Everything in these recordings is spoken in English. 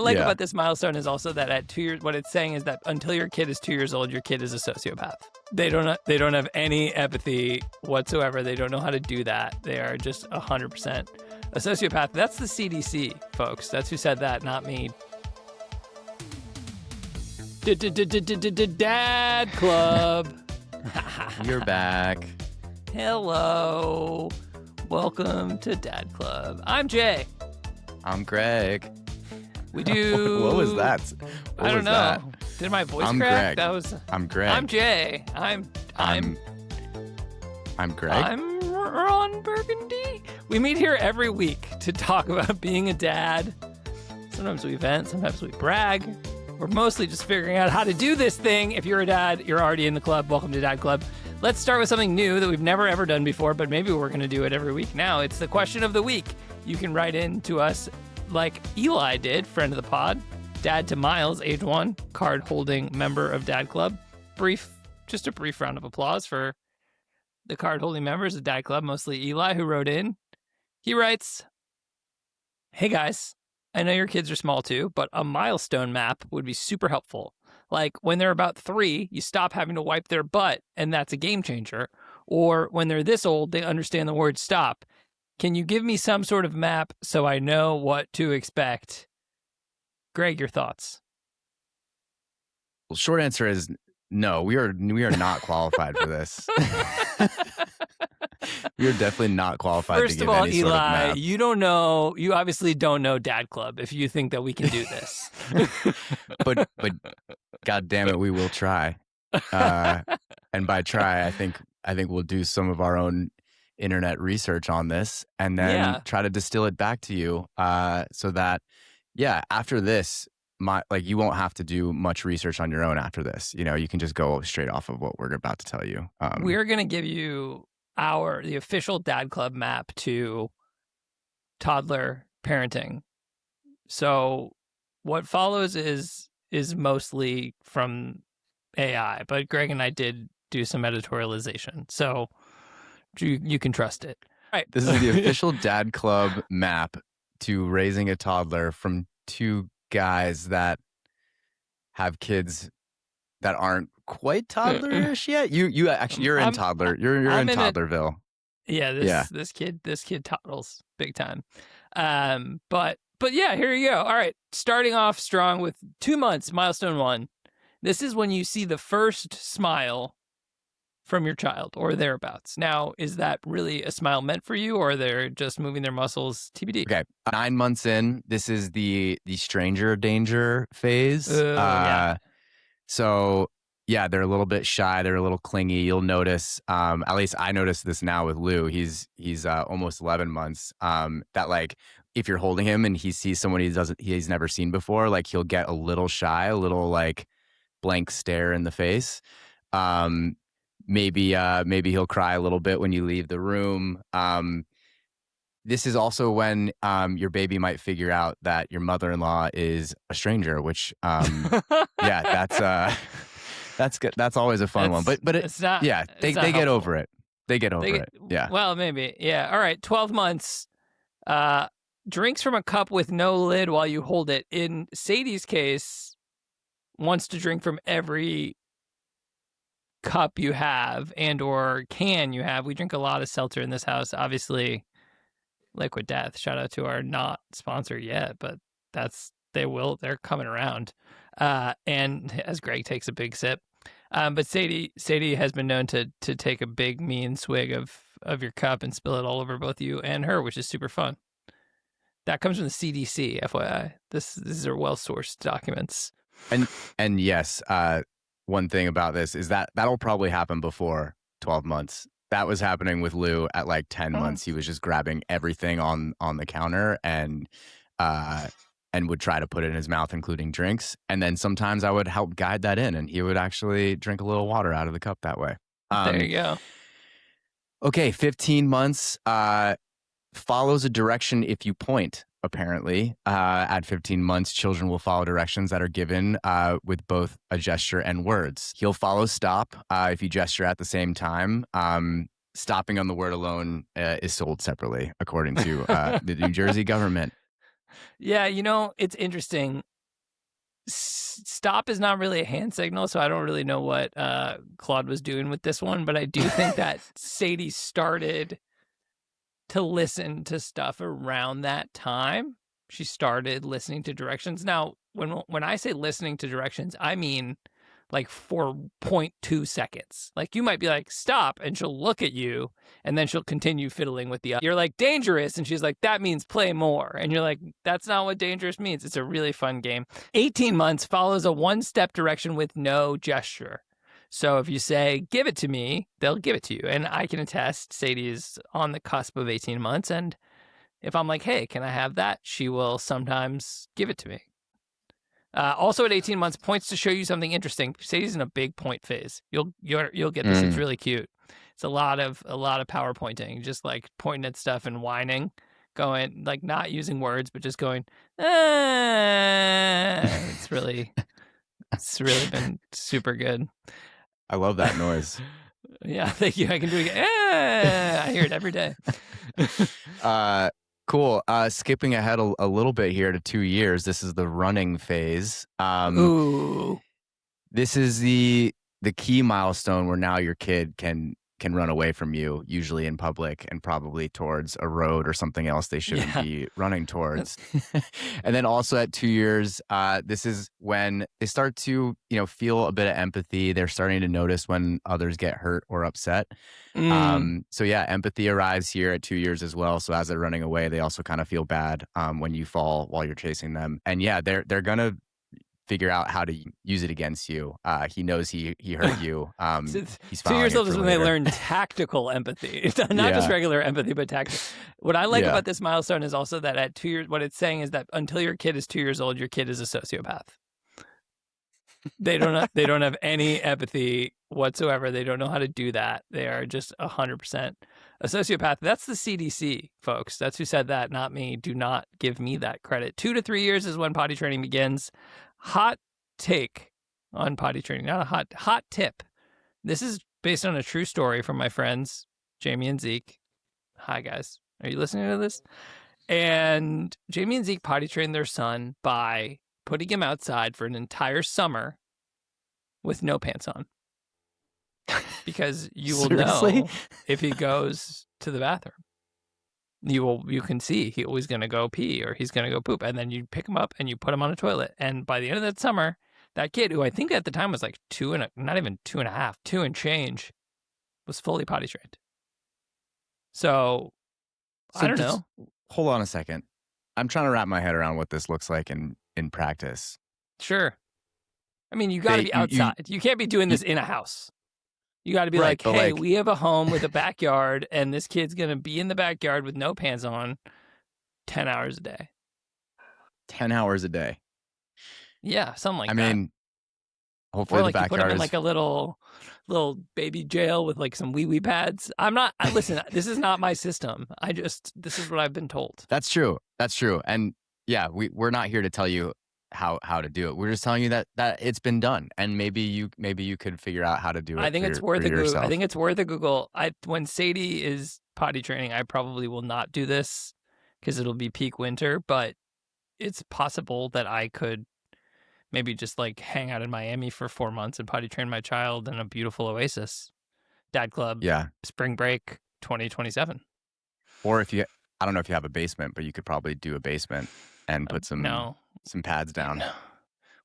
like about this milestone is also that at 2 years, what it's saying is that until your kid is 2 years old, your kid is a sociopath. They don't have any empathy whatsoever. They don't know how to do that. They are just 100% a sociopath. That's the CDC, folks. That's who said that, not me. Dad Club. You're back. Hello. Welcome to Dad Club. I'm Jay. I'm Greg. We do. What was that? I don't know. That? Did my voice I'm crack? Greg. I'm Greg. I'm Jay. I'm Greg. I'm Ron Burgundy. We meet here every week to talk about being a dad. Sometimes we vent, sometimes we brag. We're mostly just figuring out how to do this thing. If you're a dad, you're already in the club. Welcome to Dad Club. Let's start with something new that we've never ever done before, but maybe we're going to do it every week now. It's the question of the week. You can write in to us like Eli did, friend of the pod, dad to Miles, age 1, card-holding member of Dad Club. Just a brief round of applause for the card-holding members of Dad Club, mostly Eli, who wrote in. He writes, "Hey guys, I know your kids are small too, but a milestone map would be super helpful. Like when they're about 3, you stop having to wipe their butt, and that's a game changer. Or when they're this old, they understand the word stop. Can you give me some sort of map so I know what to expect?" Greg, your thoughts? Well, short answer is no. We are not qualified for this. We are definitely not qualified First to give of all, any sort of Eli, map. you obviously don't know Dad Club if you think that we can do this. but God damn it, we will try. And by try, I think we'll do some of our own internet research on this and then try to distill it back to you, so that after this, you won't have to do much research on your own after this. You can just go straight off of what we're about to tell you. We're going to give you the official Dad Club map to toddler parenting. So what follows is mostly from AI, but Greg and I did do some editorialization, so you can trust it. All right. This is the official Dad Club map to raising a toddler from 2 guys that have kids that aren't quite toddlerish yet. You're in toddler. You're in Toddlerville. This kid toddles big time. But yeah, here you go. All right, starting off strong with 2 months, milestone 1. This is when you see the first smile from your child or thereabouts. Now, is that really a smile meant for you, or they're just moving their muscles? TBD. Okay, 9 months in, this is the stranger danger phase. So yeah, they're a little bit shy. They're a little clingy. You'll notice, at least I notice this now with Lou. He's almost 11 months. That like if you're holding him and he sees someone he's never seen before, like he'll get a little shy, a little like blank stare in the face. Maybe he'll cry a little bit when you leave the room. This is also when your baby might figure out that your mother-in-law is a stranger, which that's good. That's always a fun one. But it's not. Yeah, they get over it. They get over it. Yeah. Well, maybe. Yeah. All right. 12 months. Drinks from a cup with no lid while you hold it. In Sadie's case, wants to drink from every cup you have and or can you have. We drink a lot of seltzer in this house. Obviously, Liquid Death. Shout out to our not sponsor yet, but they're coming around. And as Greg takes a big sip. But Sadie has been known to take a big mean swig of your cup and spill it all over both you and her, which is super fun. That comes from the CDC, FYI. These are well-sourced documents. And yes, one thing about this is that'll probably happen before 12 months. That was happening with Lou at like 10 months. He was just grabbing everything on the counter and would try to put it in his mouth, including drinks. And then sometimes I would help guide that in, and he would actually drink a little water out of the cup that way. There you go. Okay, 15 months follows a direction if you point, apparently. At 15 months, children will follow directions that are given with both a gesture and words. He'll follow stop if you gesture at the same time. Stopping on the word alone is sold separately, according to the New Jersey government. Yeah, it's interesting. Stop is not really a hand signal, so I don't really know what Claude was doing with this one, but I do think that Sadie started to listen to stuff around that time. She started listening to directions. Now, when I say listening to directions, I mean like for 0.2 seconds. Like you might be like, stop, and she'll look at you, and then she'll continue fiddling with the other. You're like, dangerous, and she's like, that means play more. And you're like, that's not what dangerous means. It's a really fun game. 18 months follows a one-step direction with no gesture. So if you say, give it to me, they'll give it to you. And I can attest, Sadie is on the cusp of 18 months. And if I'm like, hey, can I have that? She will sometimes give it to me. Also at 18 months, points to show you something interesting. Sadie's in a big point phase. You'll get this. It's really cute. It's a lot of power pointing, just like pointing at stuff and whining, going like not using words, but just going. It's really been super good. I love that noise. Yeah, thank you. I can do it again. I hear it every day. Cool. Skipping ahead a little bit here to 2 years. This is the running phase. Ooh. This is the key milestone where now your kid can run away from you, usually in public, and probably towards a road or something else they shouldn't be running towards. And then also at 2 years, this is when they start to, feel a bit of empathy. They're starting to notice when others get hurt or upset. So yeah, empathy arrives here at 2 years as well. So as they're running away, they also kind of feel bad when you fall while you're chasing them. And yeah, they're gonna figure out how to use it against you. He knows he hurt you. He's 2 years old is when they learn tactical empathy. Not just regular empathy, but tactical. What I like about this milestone is also that at 2 years, what it's saying is that until your kid is 2 years old, your kid is a sociopath. They don't have any empathy whatsoever. They don't know how to do that. They are just 100% a sociopath. That's the CDC, folks. That's who said that, not me. Do not give me that credit. 2 to 3 years is when potty training begins. Hot take on potty training, not a hot tip. This is based on a true story from my friends, Jamie and Zeke. Hi, guys. Are you listening to this? And Jamie and Zeke potty trained their son by putting him outside for an entire summer with no pants on. Because you will know if he goes to the bathroom. You can see he's always going to go pee or he's going to go poop. And then you pick him up and you put him on a toilet. And by the end of that summer, that kid, who I think at the time was like 2 and change, was fully potty trained. So I don't know. Hold on a second. I'm trying to wrap my head around what this looks like in practice. Sure. I mean, you got to be outside. You can't be doing this in a house. You got to be like, hey, we have a home with a backyard, and this kid's going to be in the backyard with no pants on 10 hours a day. 10 hours a day. Yeah, something like that. I mean, hopefully the backyard you put him in like a little baby jail with like some wee pads. Listen, this is not my system. This is what I've been told. That's true. And yeah, we're not here to tell you how to do it. We're just telling you that it's been done, and maybe you could figure out how to do it. I think it's worth a Google. I think it's worth a Google. When Sadie is potty training, I probably will not do this because it'll be peak winter, but it's possible that I could maybe just like hang out in Miami for 4 months and potty train my child in a beautiful oasis. Dad Club. Yeah. Spring break 2027. Or I don't know if you have a basement, but you could probably do a basement and put some pads down. No.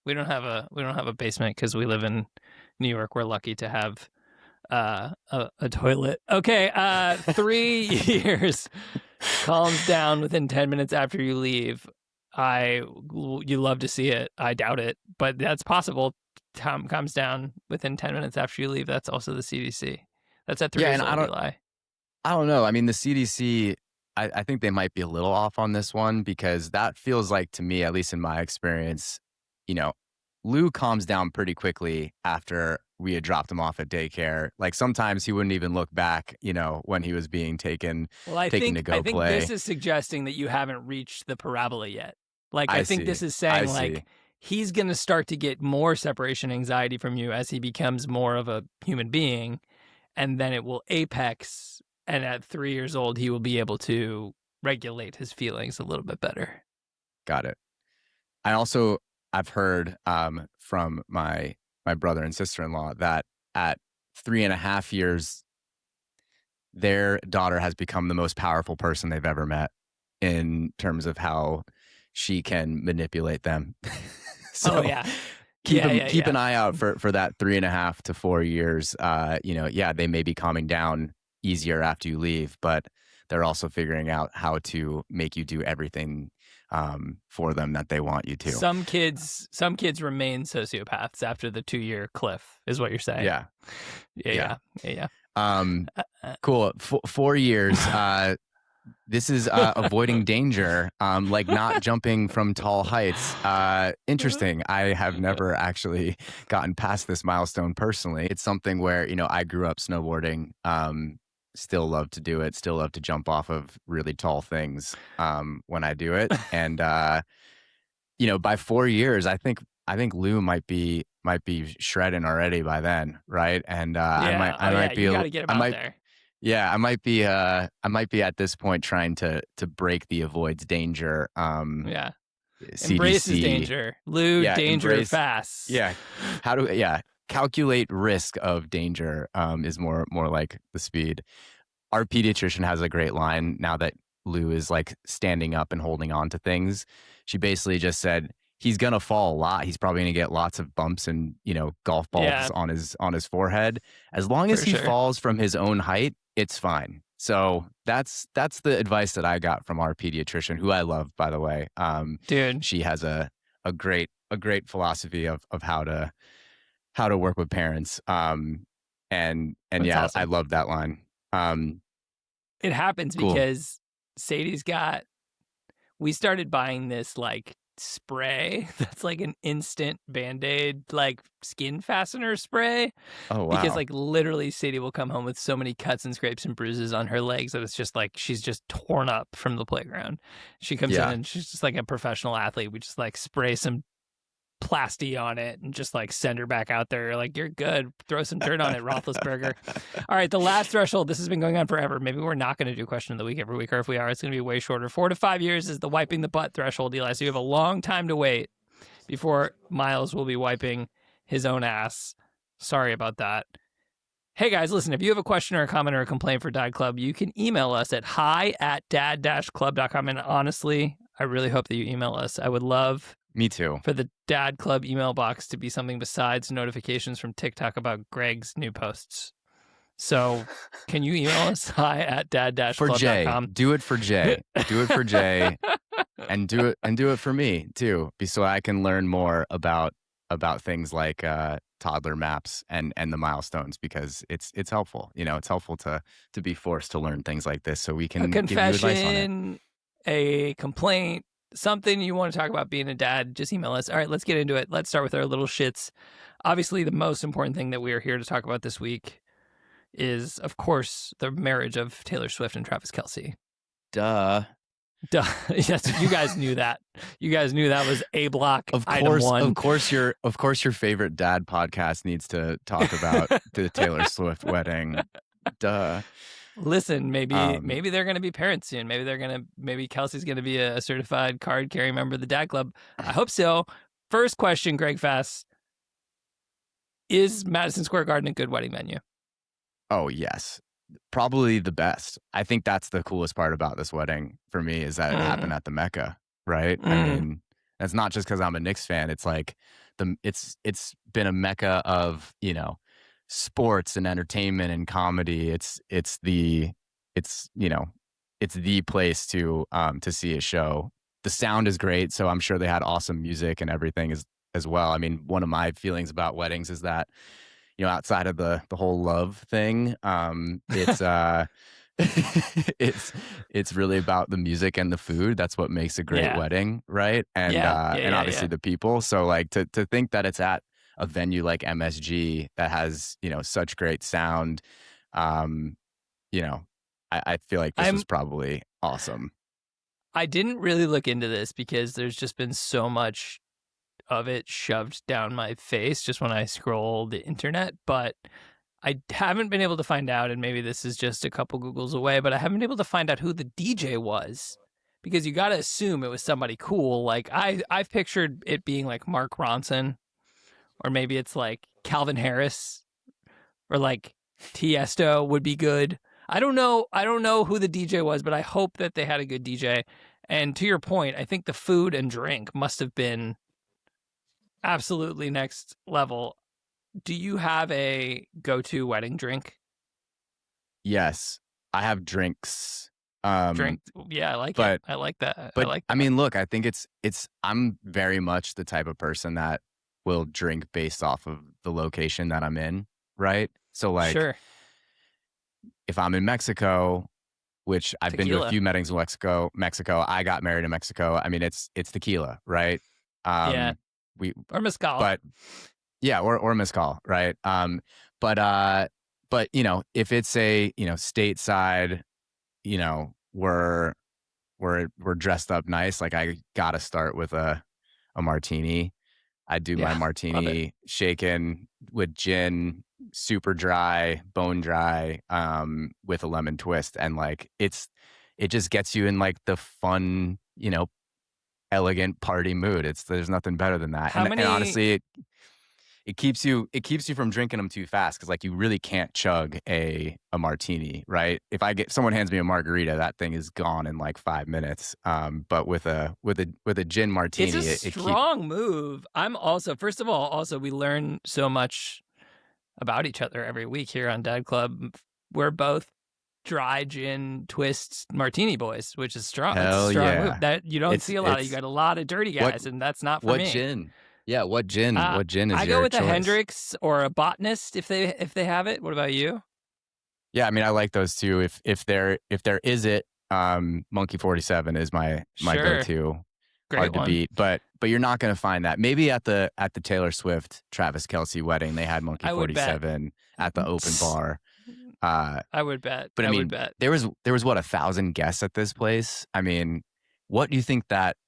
We don't have a basement because we live in New York. We're lucky to have a toilet. Okay, 3 years. Calms down within 10 minutes after you leave. You love to see it. I doubt it, but that's possible. Calms down within 10 minutes after you leave. That's also the CDC. That's at 3 years old. I don't know. I mean, the CDC, I think they might be a little off on this one, because that feels like, to me, at least in my experience, Lou calms down pretty quickly after we had dropped him off at daycare. Like sometimes he wouldn't even look back, when he was being taken to go play. I think this is suggesting that you haven't reached the parabola yet. Like, I think this is saying he's going to start to get more separation anxiety from you as he becomes more of a human being, and then it will apex. And at 3 years old, he will be able to regulate his feelings a little bit better. Got it. I've heard from my brother and sister-in-law that at 3.5 years, their daughter has become the most powerful person they've ever met in terms of how she can manipulate them. So Oh yeah. keep Yeah. an eye out for that 3.5 to 4 years. They may be calming down easier after you leave, but they're also figuring out how to make you do everything for them that they want you to. Some kids remain sociopaths after the 2-year cliff, is what you're saying. Yeah. Cool. 4 years. This is avoiding danger, like not jumping from tall heights. Interesting. I have never actually gotten past this milestone personally. It's something where, I grew up snowboarding, still love to do it, still love to jump off of really tall things when I do it. And, by 4 years, I think Lou might be shredding already by then. Right. And I might be, you gotta get him out there. Yeah, I might be at this point trying to break the avoids danger. CDC. Embraces danger. Lou, danger fast. Yeah. Calculate risk of danger is more like the speed. Our pediatrician has a great line now that Lou is like standing up and holding on to things. She basically just said, he's gonna fall a lot. He's probably gonna get lots of bumps and golf balls on his forehead. As long as he falls from his own height, it's fine. So that's the advice that I got from our pediatrician, who I love, by the way. Dude, she has a great philosophy of how to work with parents. And yeah, awesome. I love that line. It happens cool. because Sadie's we started buying this like spray that's like an instant Band-Aid like skin fastener spray. Oh wow. Because like literally Sadie will come home with so many cuts and scrapes and bruises on her legs that it's just like she's just torn up from the playground. She comes in and she's just like a professional athlete. We just like spray some plasty on it and just like send her back out there. Like, you're good. Throw some dirt on it, Roethlisberger. All right, the last threshold. This has been going on forever. Maybe we're not going to do question of the week every week, or if we are, it's going to be way shorter. 4 to 5 years is the wiping the butt threshold, Eli. So you have a long time to wait before Miles will be wiping his own ass. Sorry about that. Hey guys, listen, if you have a question or a comment or a complaint for Dad Club, you can email us at hi@dad-club.com. And honestly, I really hope that you email us. I would love Me too. for the Dad Club email box to be something besides notifications from TikTok about Greg's new posts. So can you email us hi@dad-club.com? For Jay. Do it for Jay. Do it for Jay. And do it for me too, so I can learn more about things like toddler maps and the milestones, because it's helpful. It's helpful to be forced to learn things like this so we can give you advice on it. A complaint, something you want to talk about being a dad, just email us. All right, let's get into it. Let's start with our little shits. Obviously, the most important thing that we are here to talk about this week is, of course, the marriage of Taylor Swift and Travis Kelce. Duh. Yes, you guys knew that. You guys knew that was A block. Item 1. Of course, your favorite dad podcast needs to talk about the Taylor Swift wedding. Duh. Listen, maybe they're going to be parents soon. Maybe Kelsey's going to be a certified card-carrying member of the Dad Club. I hope so. First question, Greg Fass. Is Madison Square Garden a good wedding venue? Oh, yes. Probably the best. I think that's the coolest part about this wedding for me, is that it happened at the Mecca, right? I mean, that's not just because I'm a Knicks fan. It's like it's been a Mecca of, sports and entertainment and comedy. It's the place to see a show. The sound is great, so I'm sure they had awesome music and everything as well. I mean, one of my feelings about weddings is that, outside of the whole love thing, it's it's really about the music and the food. That's what makes a great wedding, right? And obviously the people. So like to think that it's at a venue like MSG that has, such great sound, I feel like this was probably awesome. I didn't really look into this because there's just been so much of it shoved down my face just when I scroll the internet, but I haven't been able to find out, and maybe this is just a couple Googles away, but I haven't been able to find out who the DJ was. because you got to assume it was somebody cool. Like I've pictured it being like Mark Ronson, or maybe it's like Calvin Harris, or like Tiesto would be good. I don't know who the DJ was, but I hope that they had a good DJ. And to your point, I think the food and drink must have been absolutely next level. Do you have a go-to wedding drink? Yes, I have drinks. Drink, yeah, I like it. I like that. But I like that. I mean, look, I think it's. I'm very much the type of person that will drink based off of the location that I'm in, right? So like, sure. If I'm in Mexico, which I've been to a few weddings in Mexico, I got married in Mexico. I mean, it's tequila, right? Yeah. Or mezcal. But yeah, or mezcal, right? But you know, if it's a, you know, stateside, you know, we're dressed up nice, like I gotta start with a martini. I do my martini shaken with gin, super dry, bone dry, with a lemon twist, and like it just gets you in like the fun, you know, elegant party mood. There's nothing better than that. And honestly, it keeps you from drinking them too fast, because like you really can't chug a martini, right? If someone hands me a margarita, that thing is gone in like 5 minutes. But with a gin martini, it's a strong move. I'm also, first of all, we learn so much about each other every week here on Dad Club. We're both dry gin twist martini boys, which is strong. Hell, it's a strong yeah. move that you don't see a lot of. You got a lot of dirty guys, and that's not for me. What gin? Yeah, what gin? What gin is I your go with choice? a Hendrix or a Botanist if they have it. What about you? Yeah, I mean, I like those too. If there is it, Monkey 47 is my go-to. Great Hard one. to beat, but you're not going to find that. Maybe at the Taylor Swift Travis-Kelce wedding, they had Monkey 47 at the open bar. I would bet. But I mean, there was what, 1,000 guests at this place. I mean, what do you think that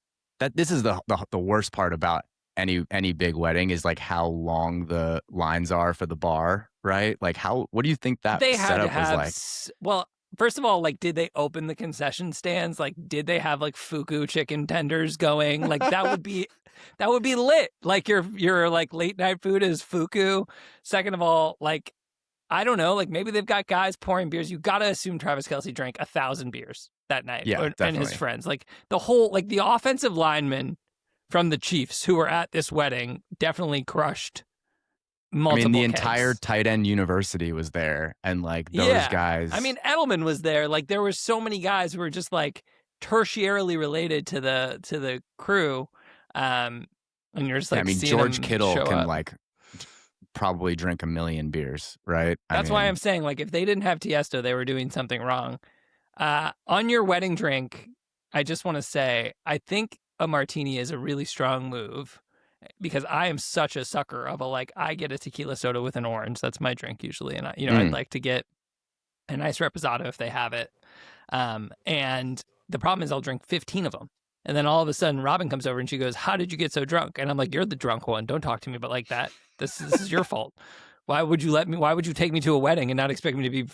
this is the worst part about any big wedding is like how long the lines are for the bar, right? Like what do you think that setup was like? Well, first of all, like, did they open the concession stands? Like, did they have like fuku chicken tenders going? Like that would be lit. Like your like late night food is fuku. Second of all, like, I don't know, like maybe they've got guys pouring beers. You got to assume Travis-Kelce drank 1,000 beers that night. Yeah, and his friends. Like the offensive linemen from the Chiefs who were at this wedding definitely crushed multiple. I mean, the kegs. entire tight end university was there, and like those guys. I mean, Edelman was there. Like there were so many guys who were just like tertiarily related to the crew. And you're just like, I mean, George Kittle can like probably drink 1 million beers, right? That's why I'm saying, like, if they didn't have Tiesto, they were doing something wrong. On your wedding drink, I just want to say, I think a martini is a really strong move, because I am such a sucker of I get a tequila soda with an orange. That's my drink usually. And I'd like to get a nice reposado if they have it. And the problem is I'll drink 15 of them. And then all of a sudden Robin comes over and she goes, "How did you get so drunk?" And I'm like, "You're the drunk one. Don't talk to me about like that. This is your fault. Why would you take me to a wedding and not expect me to be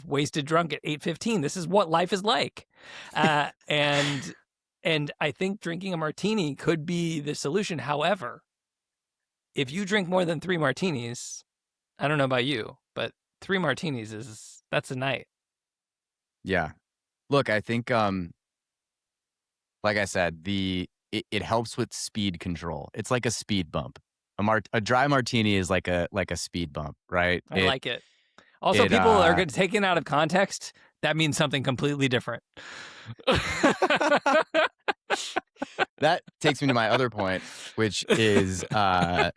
wasted drunk at 8:15? This is what life is like." And I think drinking a martini could be the solution. However, if you drink more than 3 martinis, I don't know about you, but 3 martinis that's a night. Yeah. Look, I think, like I said, it helps with speed control. It's like a speed bump. A dry martini is like a speed bump, right? I like it. Also, people are going to take it out of context. That means something completely different. That takes me to my other point, which is I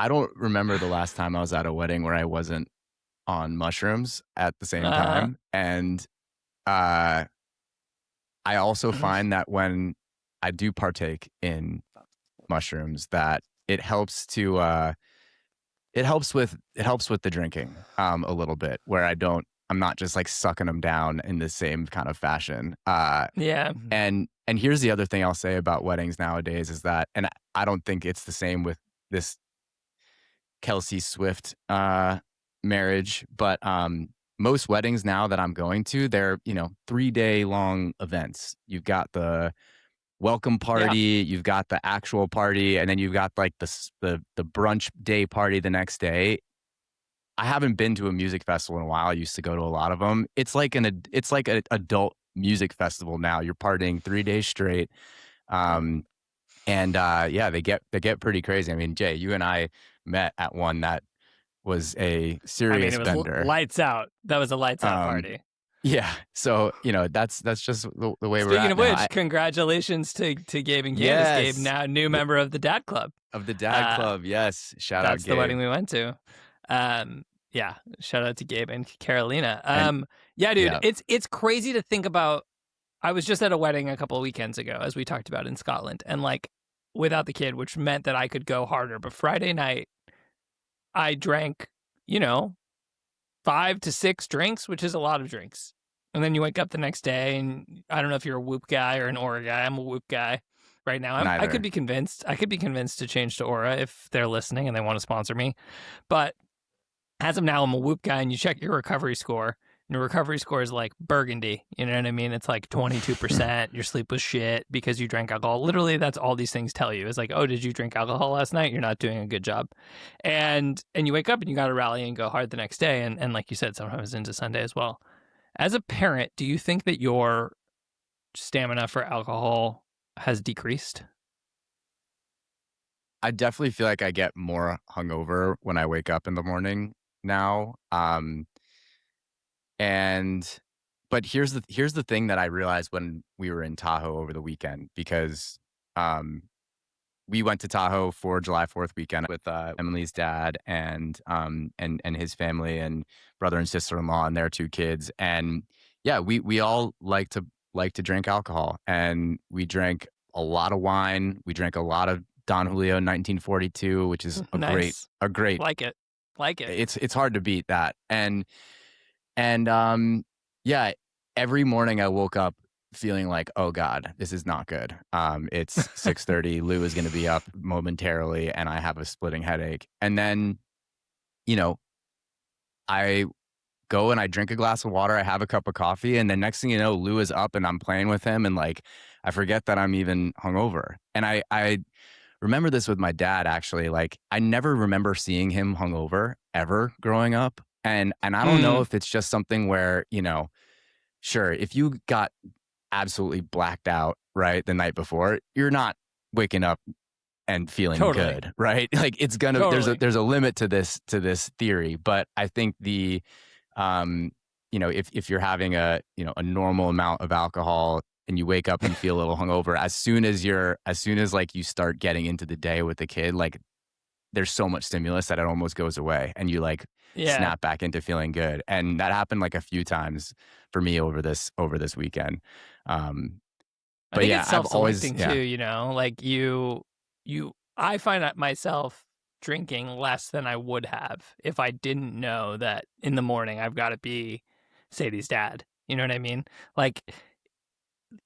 don't remember the last time I was at a wedding where I wasn't on mushrooms at the same time. And I also find that when I do partake in mushrooms, that it helps with the drinking a little bit, where I'm not just like sucking them down in the same kind of fashion. Yeah. And here's the other thing I'll say about weddings nowadays is that, and I don't think it's the same with this Kelce Swift marriage, but most weddings now that I'm going to, they're, 3-day long events. You've got the welcome party, you've got the actual party, and then you've got like the brunch day party the next day. I haven't been to a music festival in a while. I used to go to a lot of them. It's like an adult music festival now. You're partying 3 days straight. They get pretty crazy. I mean, Jay, you and I met at one that was a serious it was bender. Lights out. That was a lights out party. Yeah. So, that's just the way we're at. Speaking of which, congratulations to Gabe and Gabe. Yes. Gabe, now new member of the Dad Club. Of the Dad Club, yes. Shout out Gabe. That's the wedding we went to. Shout out to Gabe and Carolina. It's crazy to think about. I was just at a wedding a couple of weekends ago, as we talked about, in Scotland, and like without the kid, which meant that I could go harder. But Friday night, I drank, 5 to 6 drinks, which is a lot of drinks. And then you wake up the next day, and I don't know if you're a Whoop guy or an Aura guy. I'm a Whoop guy right now. I could be convinced. I could be convinced to change to Aura if they're listening and they want to sponsor me. But as of now, I'm a Whoop guy, and you check your recovery score. And your recovery score is like burgundy. You know what I mean? It's like 22%. Your sleep was shit because you drank alcohol. Literally, that's all these things tell you. It's like, oh, did you drink alcohol last night? You're not doing a good job. And you wake up and you got to rally and go hard the next day. And like you said, sometimes into Sunday as well. As a parent, do you think that your stamina for alcohol has decreased? I definitely feel like I get more hungover when I wake up in the morning now. But here's the thing that I realized when we were in Tahoe over the weekend, because we went to Tahoe for July 4th weekend with Emily's dad and his family and brother and sister-in-law and their 2 kids. And yeah, we all like to drink alcohol, and we drank a lot of wine. We drank a lot of Don Julio 1942, which is a great like it. It's hard to beat that. And every morning I woke up feeling like, oh God, this is not good. It's 6:30. Lou is going to be up momentarily, and I have a splitting headache. And then, I go and I drink a glass of water. I have a cup of coffee, and then next thing you know, Lou is up, and I'm playing with him, and like I forget that I'm even hungover. And I remember this with my dad, actually. Like, I never remember seeing him hungover ever growing up. And I don't know if it's just something where, sure, if you got absolutely blacked out, right, the night before, you're not waking up and feeling good, right? Like, it's gonna there's a limit to this theory. But I think the if you're having a normal amount of alcohol and you wake up and you feel a little hungover, as soon as like you start getting into the day with the kid, like there's so much stimulus that it almost goes away, and you like snap back into feeling good. And that happened like a few times for me over this weekend. I think it's self-selecting too, like I find myself drinking less than I would have if I didn't know that in the morning I've got to be Sadie's dad. You know what I mean? Like,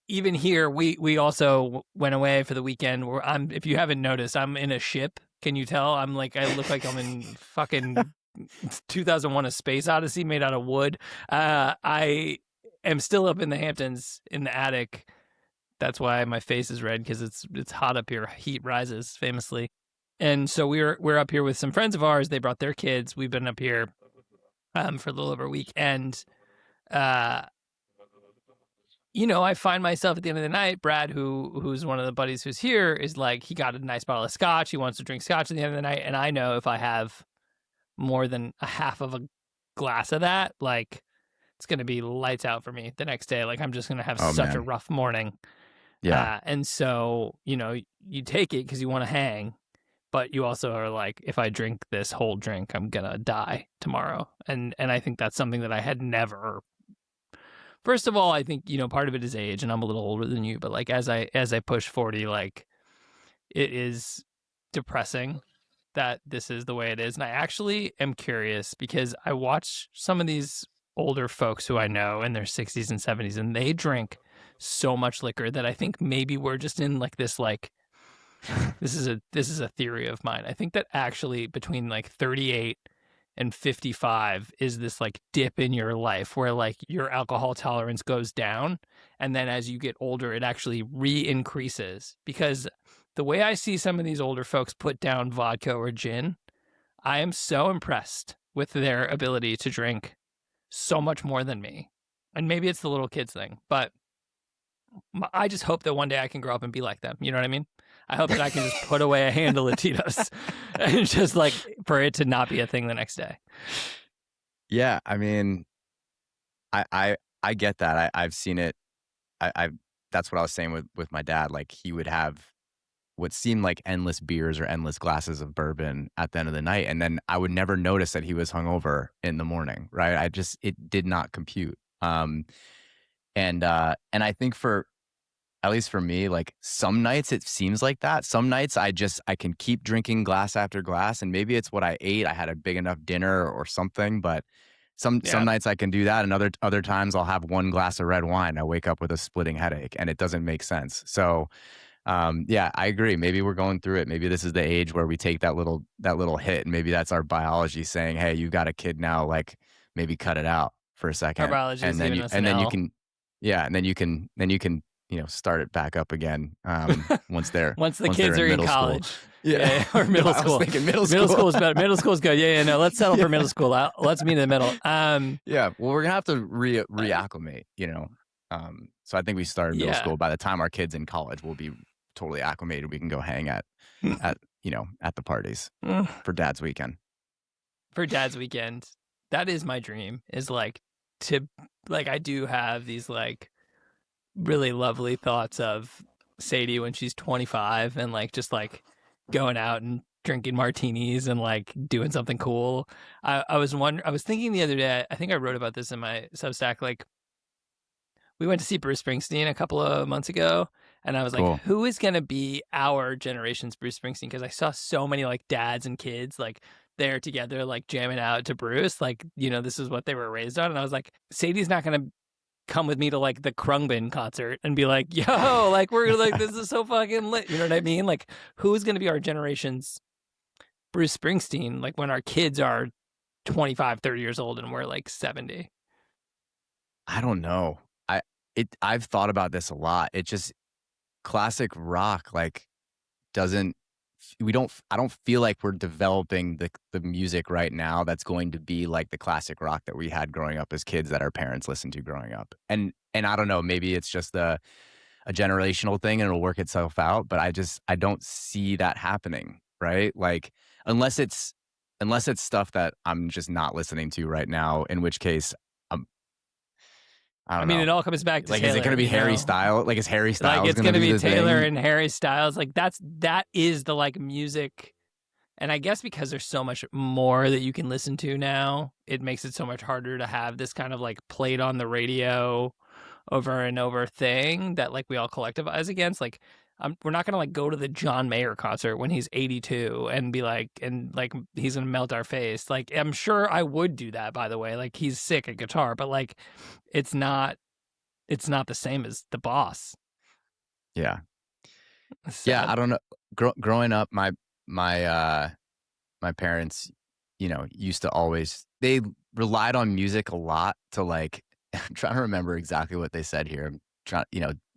even here, we also went away for the weekend. Where if you haven't noticed, I'm in a ship. Can you tell? I look like I'm in fucking 2001: A Space Odyssey made out of wood. I am still up in the Hamptons in the attic. That's why my face is red, because it's hot up here. Heat rises famously. And so we're up here with some friends of ours. They brought their kids. We've been up here for a little over a week. And, I find myself at the end of the night, Brad, who's one of the buddies who's here, is like, he got a nice bottle of scotch. He wants to drink scotch at the end of the night. And I know if I have more than a half of a glass of that, like, it's going to be lights out for me the next day. Like, I'm just going to have such a rough morning. Yeah. And so, you take it because you want to hang. But you also are like, if I drink this whole drink, I'm going to die tomorrow. And I think that's something that I had never. First of all, I think, part of it is age, and I'm a little older than you. But like, as I push 40, like, it is depressing that this is the way it is. And I actually am curious, because I watch some of these older folks who I know in their 60s and 70s, and they drink so much liquor that I think maybe we're just in like this, like, this is a theory of mine. I think that actually between like 38 and 55 is this like dip in your life where like your alcohol tolerance goes down. And then as you get older, it actually re-increases. Because the way I see some of these older folks put down vodka or gin, I am so impressed with their ability to drink so much more than me. And maybe it's the little kids thing, but I just hope that one day I can grow up and be like them. You know what I mean? I hope that I can just put away a handle of Tito's and just like for it to not be a thing the next day. Yeah, I mean, I get that. I've seen it. I that's what I was saying with my dad. Like he would have what seemed like endless beers or endless glasses of bourbon at the end of the night, and then I would never notice that he was hungover in the morning. Right? It did not compute. And I think at least for me, like some nights it seems like that. Some nights I can keep drinking glass after glass, and maybe it's what I ate. I had a big enough dinner or something, but some nights I can do that, and other times I'll have one glass of red wine. I wake up with a splitting headache, and it doesn't make sense. So, yeah, I agree. Maybe we're going through it. Maybe this is the age where we take that little hit, and maybe that's our biology saying, "Hey, you got a kid now. Like, maybe cut it out for a second." Our biology is giving us an then you L. can, yeah, and then you can start it back up again once the kids are in college. School. Yeah, or middle school. I was thinking middle school. Middle school is better. Middle school is good. Yeah, no, let's settle for middle school. Let's meet in the middle. Yeah, well, we're gonna have to reacclimate, so I think we started middle school. By the time our kids in college, we'll be totally acclimated. We can go hang at the parties for Dad's weekend. For Dad's weekend, that is my dream. Is like I do have these like really lovely thoughts of Sadie when she's 25 and like just like going out and drinking martinis and like doing something cool. I was thinking the other day, I think I wrote about this in my Substack, like we went to see Bruce Springsteen a couple of months ago, and I was Cool. like, who is going to be our generation's Bruce Springsteen? Because I saw so many like dads and kids like there together, like jamming out to Bruce, like, this is what they were raised on. And I was like, Sadie's not going to come with me to like the Krungbin concert and be like, yo, like we're like, this is so fucking lit. You know what I mean? Like, who's going to be our generation's Bruce Springsteen? Like when our kids are 25, 30 years old and we're like 70. I don't know. I've thought about this a lot. It just classic rock, like I don't feel like we're developing the music right now that's going to be like the classic rock that we had growing up as kids that our parents listened to growing up. And I don't know, maybe it's just a generational thing and it'll work itself out, but I don't see that happening, right? Like unless it's stuff that I'm just not listening to right now, in which case I mean, it all comes back to like, Taylor, is it going to be Harry Styles? Like, is Harry Styles like, it's going to be Taylor thing? and Harry Styles? Like, that is the like music. And I guess because there's so much more that you can listen to now, it makes it so much harder to have this kind of like played on the radio over and over thing that like we all collectivize against. Like, we're not going to like go to the John Mayer concert when he's 82 and be like, and like he's going to melt our face. Like, I'm sure I would do that, by the way. Like, he's sick at guitar, but like it's not the same as the boss. Yeah. Sad. Yeah, I don't know. Growing up, my parents, used to always, they relied on music a lot to like, I'm trying to remember exactly what they said here. I'm trying,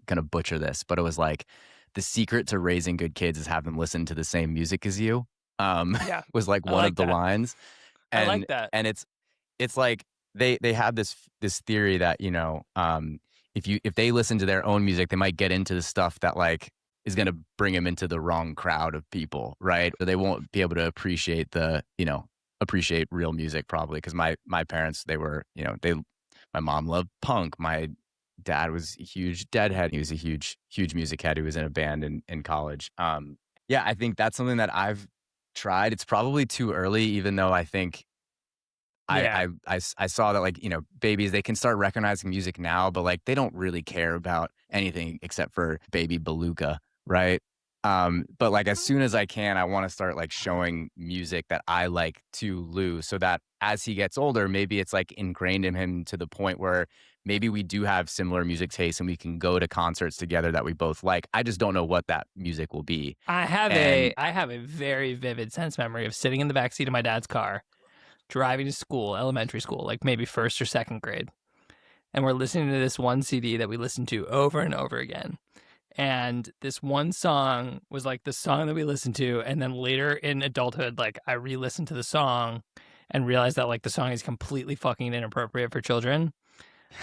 gonna butcher this, but it was like, the secret to raising good kids is have them listen to the same music as you. Was like one of the lines. And, I like that. And it's like they have this theory that, if they listen to their own music, they might get into the stuff that like is going to bring them into the wrong crowd of people, right? Or they won't be able to appreciate appreciate real music probably. Because my parents, they were, my mom loved punk. My dad was a huge Deadhead. He was a huge music head. He was in a band in college. Yeah, I think that's something that I've tried. It's probably too early, even though I think I saw that like, babies, they can start recognizing music now, but like they don't really care about anything except for Baby Beluga, right? But like as soon as I can, I want to start like showing music that I like to Lou, so that as he gets older, maybe it's like ingrained in him to the point where maybe we do have similar music tastes and we can go to concerts together that we both like. I just don't know what that music will be. I have a very vivid sense memory of sitting in the backseat of my dad's car, driving to school, elementary school, like maybe first or second grade. And we're listening to this one CD that we listened to over and over again. And this one song was like the song that we listened to. And then later in adulthood, like I re-listened to the song and realized that like the song is completely fucking inappropriate for children.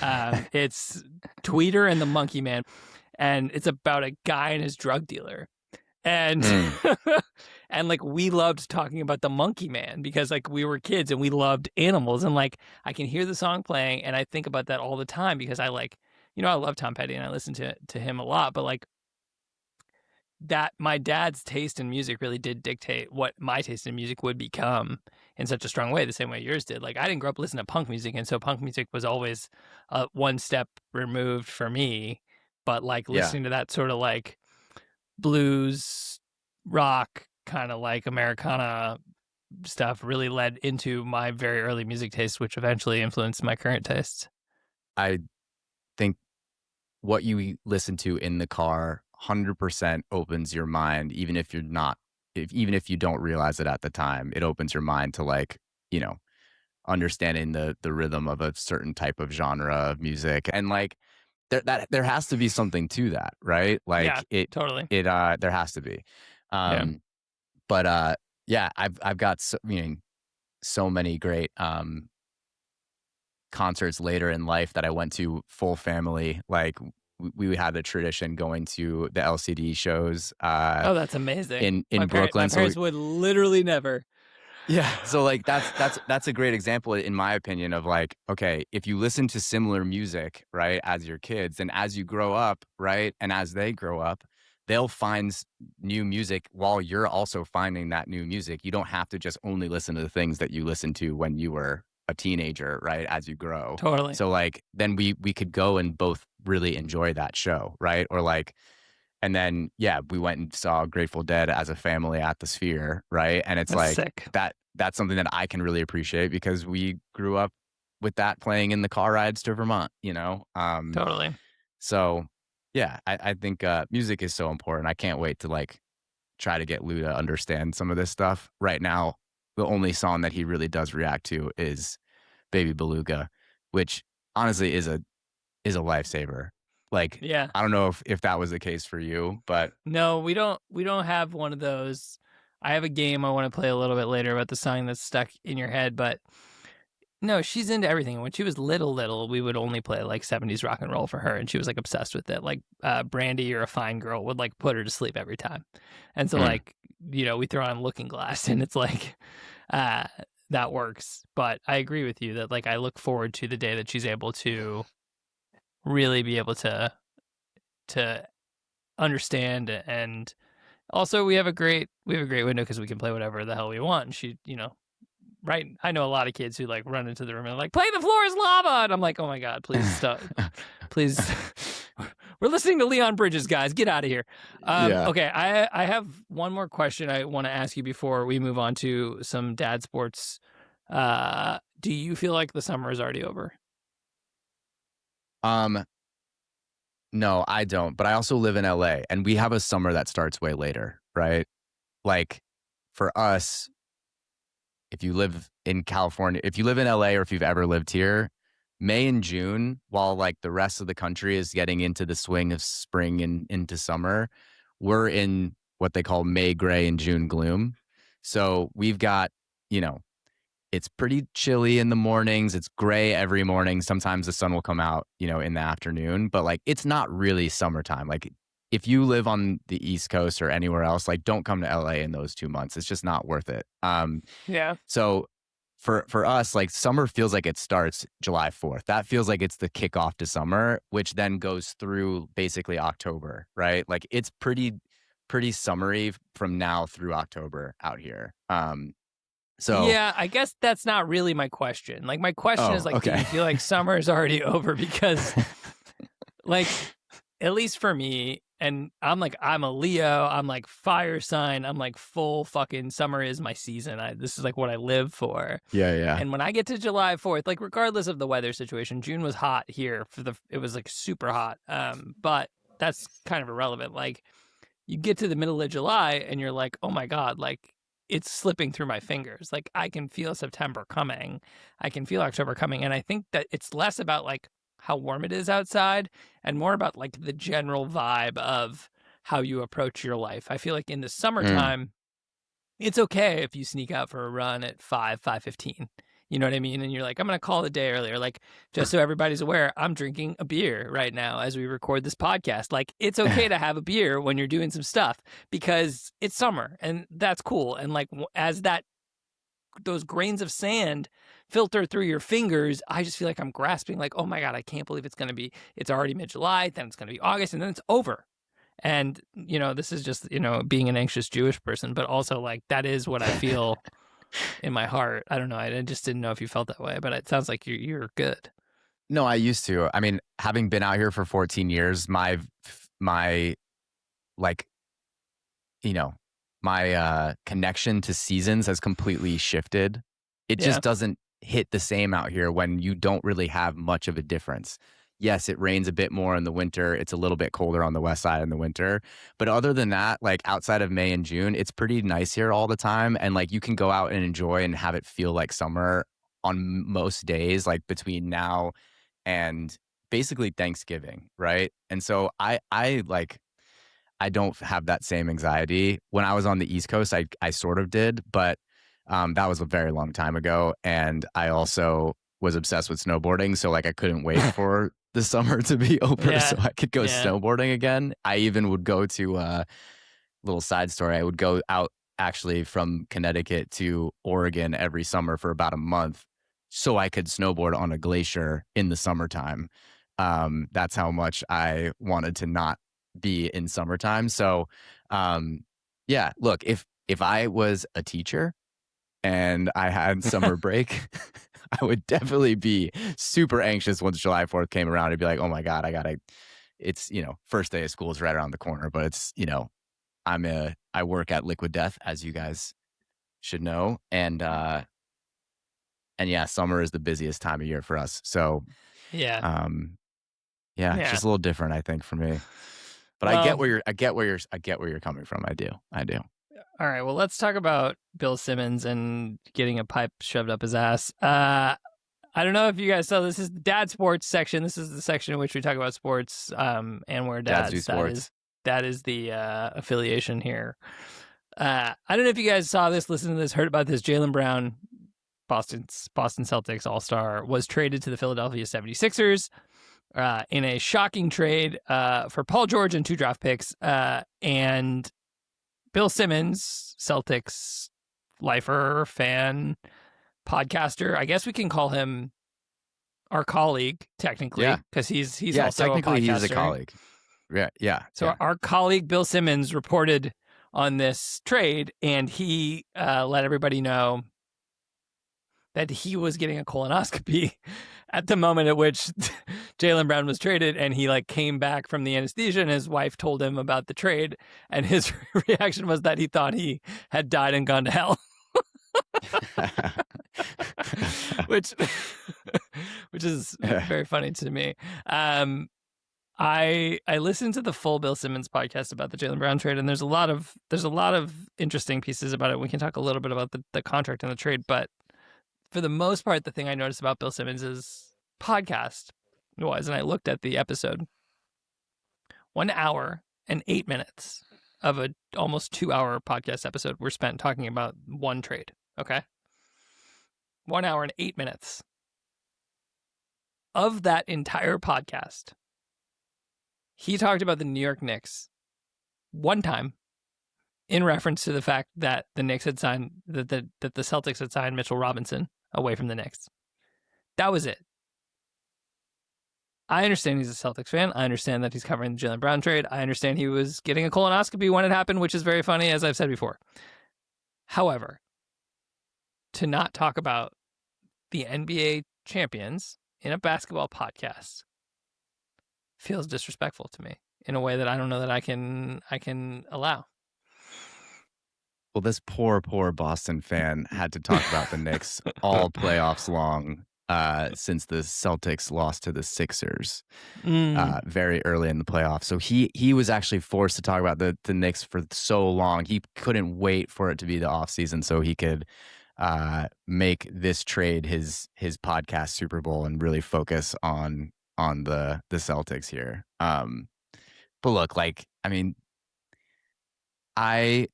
It's Tweeter and the Monkey Man. And it's about a guy and his drug dealer. And and like we loved talking about the Monkey Man because like we were kids and we loved animals. And like I can hear the song playing and I think about that all the time because I like, you know, I love Tom Petty and I listen to him a lot, but like that my dad's taste in music really did dictate what my taste in music would become in such a strong way, the same way yours did. Like I didn't grow up listening to punk music, and so punk music was always one step removed for me. But like listening to that sort of like blues, rock, kind of like Americana stuff really led into my very early music tastes, which eventually influenced my current tastes. I think what you listen to in the car 100% opens your mind, even if you're not, even if you don't realize it at the time. It opens your mind to like, you know, understanding the rhythm of a certain type of genre of music, and like there has to be something to that, right? Like totally. There has to be. But I've got so many great concerts later in life that I went to full family. Like we had the tradition going to the LCD shows. Oh, that's amazing. In Brooklyn. My parents would literally never. Yeah. So like that's a great example in my opinion of like, okay, if you listen to similar music, right, as your kids, and as you grow up, right, and as they grow up, they'll find new music while you're also finding that new music. You don't have to just only listen to the things that you listened to when you were a teenager, right, as you grow. Totally. So like then we could go and both really enjoy that show, right? Or like, and then we went and saw Grateful Dead as a family at the Sphere, right? And it's That's like sick. that's something that I can really appreciate because we grew up with that playing in the car rides to Vermont, you know? Totally. So I think music is so important. I can't wait to like try to get Lou to understand some of this stuff. Right now, the only song that he really does react to is Baby Beluga, which honestly is a lifesaver. Like, I don't know if that was the case for you, but no, we don't have one of those. I have a game I want to play a little bit later about the song that's stuck in your head, but no, she's into everything. When she was little, we would only play like 70s rock and roll for her, and she was like obsessed with it. Like Brandy, You're a Fine Girl would like put her to sleep every time. And so like, you know, we throw on Looking Glass and it's like that works. But I agree with you that like I look forward to the day that she's able to really be able to understand. And also we have a great window because we can play whatever the hell we want. And she, you know, right, I know a lot of kids who like run into the room and like, play The Floor Is Lava, and I'm like, oh my god, please stop. Please, we're listening to Leon Bridges, guys, get out of here. Okay, I have one more question I want to ask you before we move on to some dad sports. Do you feel like the summer is already over? No, I don't. But I also live in LA, and we have a summer that starts way later, right? Like for us, if you live in California, if you live in LA, or if you've ever lived here, May and June, while like the rest of the country is getting into the swing of spring and into summer, we're in what they call May gray and June gloom. So we've got, you know, it's pretty chilly in the mornings. It's gray every morning. Sometimes the sun will come out, you know, in the afternoon, but like it's not really summertime. Like if you live on the East Coast or anywhere else, like don't come to LA in those 2 months. It's just not worth it. So for us, like summer feels like it starts July 4th. That feels like it's the kickoff to summer, which then goes through basically October, right? Like it's pretty summery from now through October out here. So yeah, I guess that's not really my question. Like my question is like, do you feel like summer is already over? Because like, at least for me, and I'm a Leo, I'm like fire sign, I'm like full fucking summer is my season. This is like what I live for. Yeah. And when I get to July 4th, like regardless of the weather situation, June was hot here it was like super hot. But that's kind of irrelevant. Like you get to the middle of July and you're like, oh my God, like it's slipping through my fingers. Like I can feel September coming. I can feel October coming. And I think that it's less about like how warm it is outside and more about like the general vibe of how you approach your life. I feel like in the summertime, it's okay if you sneak out for a run at 5:15. You know what I mean? And you're like, I'm going to call the day earlier. Like, just so everybody's aware, I'm drinking a beer right now as we record this podcast. Like, it's okay to have a beer when you're doing some stuff because it's summer and that's cool. And like, as those grains of sand filter through your fingers, I just feel like I'm grasping like, oh my God, I can't believe it's already mid-July, then it's going to be August, and then it's over. And, this is just, being an anxious Jewish person, but also like that is what I feel in my heart. I don't know. I just didn't know if you felt that way, but it sounds like you're good. No, I used to. I mean, having been out here for 14 years, my connection to seasons has completely shifted. It just doesn't hit the same out here when you don't really have much of a difference. Yes, it rains a bit more in the winter. It's a little bit colder on the west side in the winter. But other than that, like outside of May and June, it's pretty nice here all the time. And like you can go out and enjoy and have it feel like summer on most days, like between now and basically Thanksgiving, right? And so I don't have that same anxiety. When I was on the East Coast, I sort of did, but that was a very long time ago. And I also was obsessed with snowboarding. So like I couldn't wait for the summer to be over so I could go snowboarding again. I even would go to little side story. I would go out actually from Connecticut to Oregon every summer for about a month so I could snowboard on a glacier in the summertime. That's how much I wanted to not be in summertime. So look, if I was a teacher and I had summer break, I would definitely be super anxious once July 4th came around. I'd be like, oh my God, it's, first day of school is right around the corner, but it's, I work at Liquid Death, as you guys should know. And yeah, summer is the busiest time of year for us. So it's just a little different, I think, for me. But I get where you're coming from. I do. All right, well, let's talk about Bill Simmons and getting a pipe shoved up his ass. I don't know if you guys saw, this is the dad sports section. This is the section in which we talk about sports and where dads do sports. That is the affiliation here. I don't know if you guys saw this, listened to this, heard about this. Jaylen Brown, Boston Celtics All-Star, was traded to the Philadelphia 76ers in a shocking trade for Paul George and 2 draft picks. And Bill Simmons, Celtics lifer, fan, podcaster. I guess we can call him our colleague technically, because he's also technically a podcaster. He's a colleague. Yeah. So our colleague Bill Simmons reported on this trade, and he let everybody know that he was getting a colonoscopy at the moment at which Jaylen Brown was traded, and he like came back from the anesthesia, and his wife told him about the trade, and his reaction was that he thought he had died and gone to hell. which is very funny to me. I listened to the full Bill Simmons podcast about the Jaylen Brown trade, and there's a lot of interesting pieces about it. We can talk a little bit about the contract and the trade, but for the most part, the thing I noticed about Bill Simmons' podcast was, and I looked at the episode, 1 hour and 8 minutes of a almost 2-hour podcast episode were spent talking about one trade. Okay. 1 hour and 8 minutes of that entire podcast. He talked about the New York Knicks one time in reference to the fact that the Knicks had signed, that the Celtics had signed Mitchell Robinson away from the Knicks. That was it. I understand he's a Celtics fan. I understand that he's covering the Jaylen Brown trade. I understand he was getting a colonoscopy when it happened, which is very funny, as I've said before. However, to not talk about the NBA champions in a basketball podcast feels disrespectful to me in a way that I don't know that I can allow. Well, this poor Boston fan had to talk about the Knicks all playoffs long. since the Celtics lost to the Sixers Mm. very early in the playoffs. So he was actually forced to talk about the Knicks for so long. He couldn't wait for it to be the offseason so he could make this trade his podcast Super Bowl and really focus on the Celtics here. But look, like, I mean, I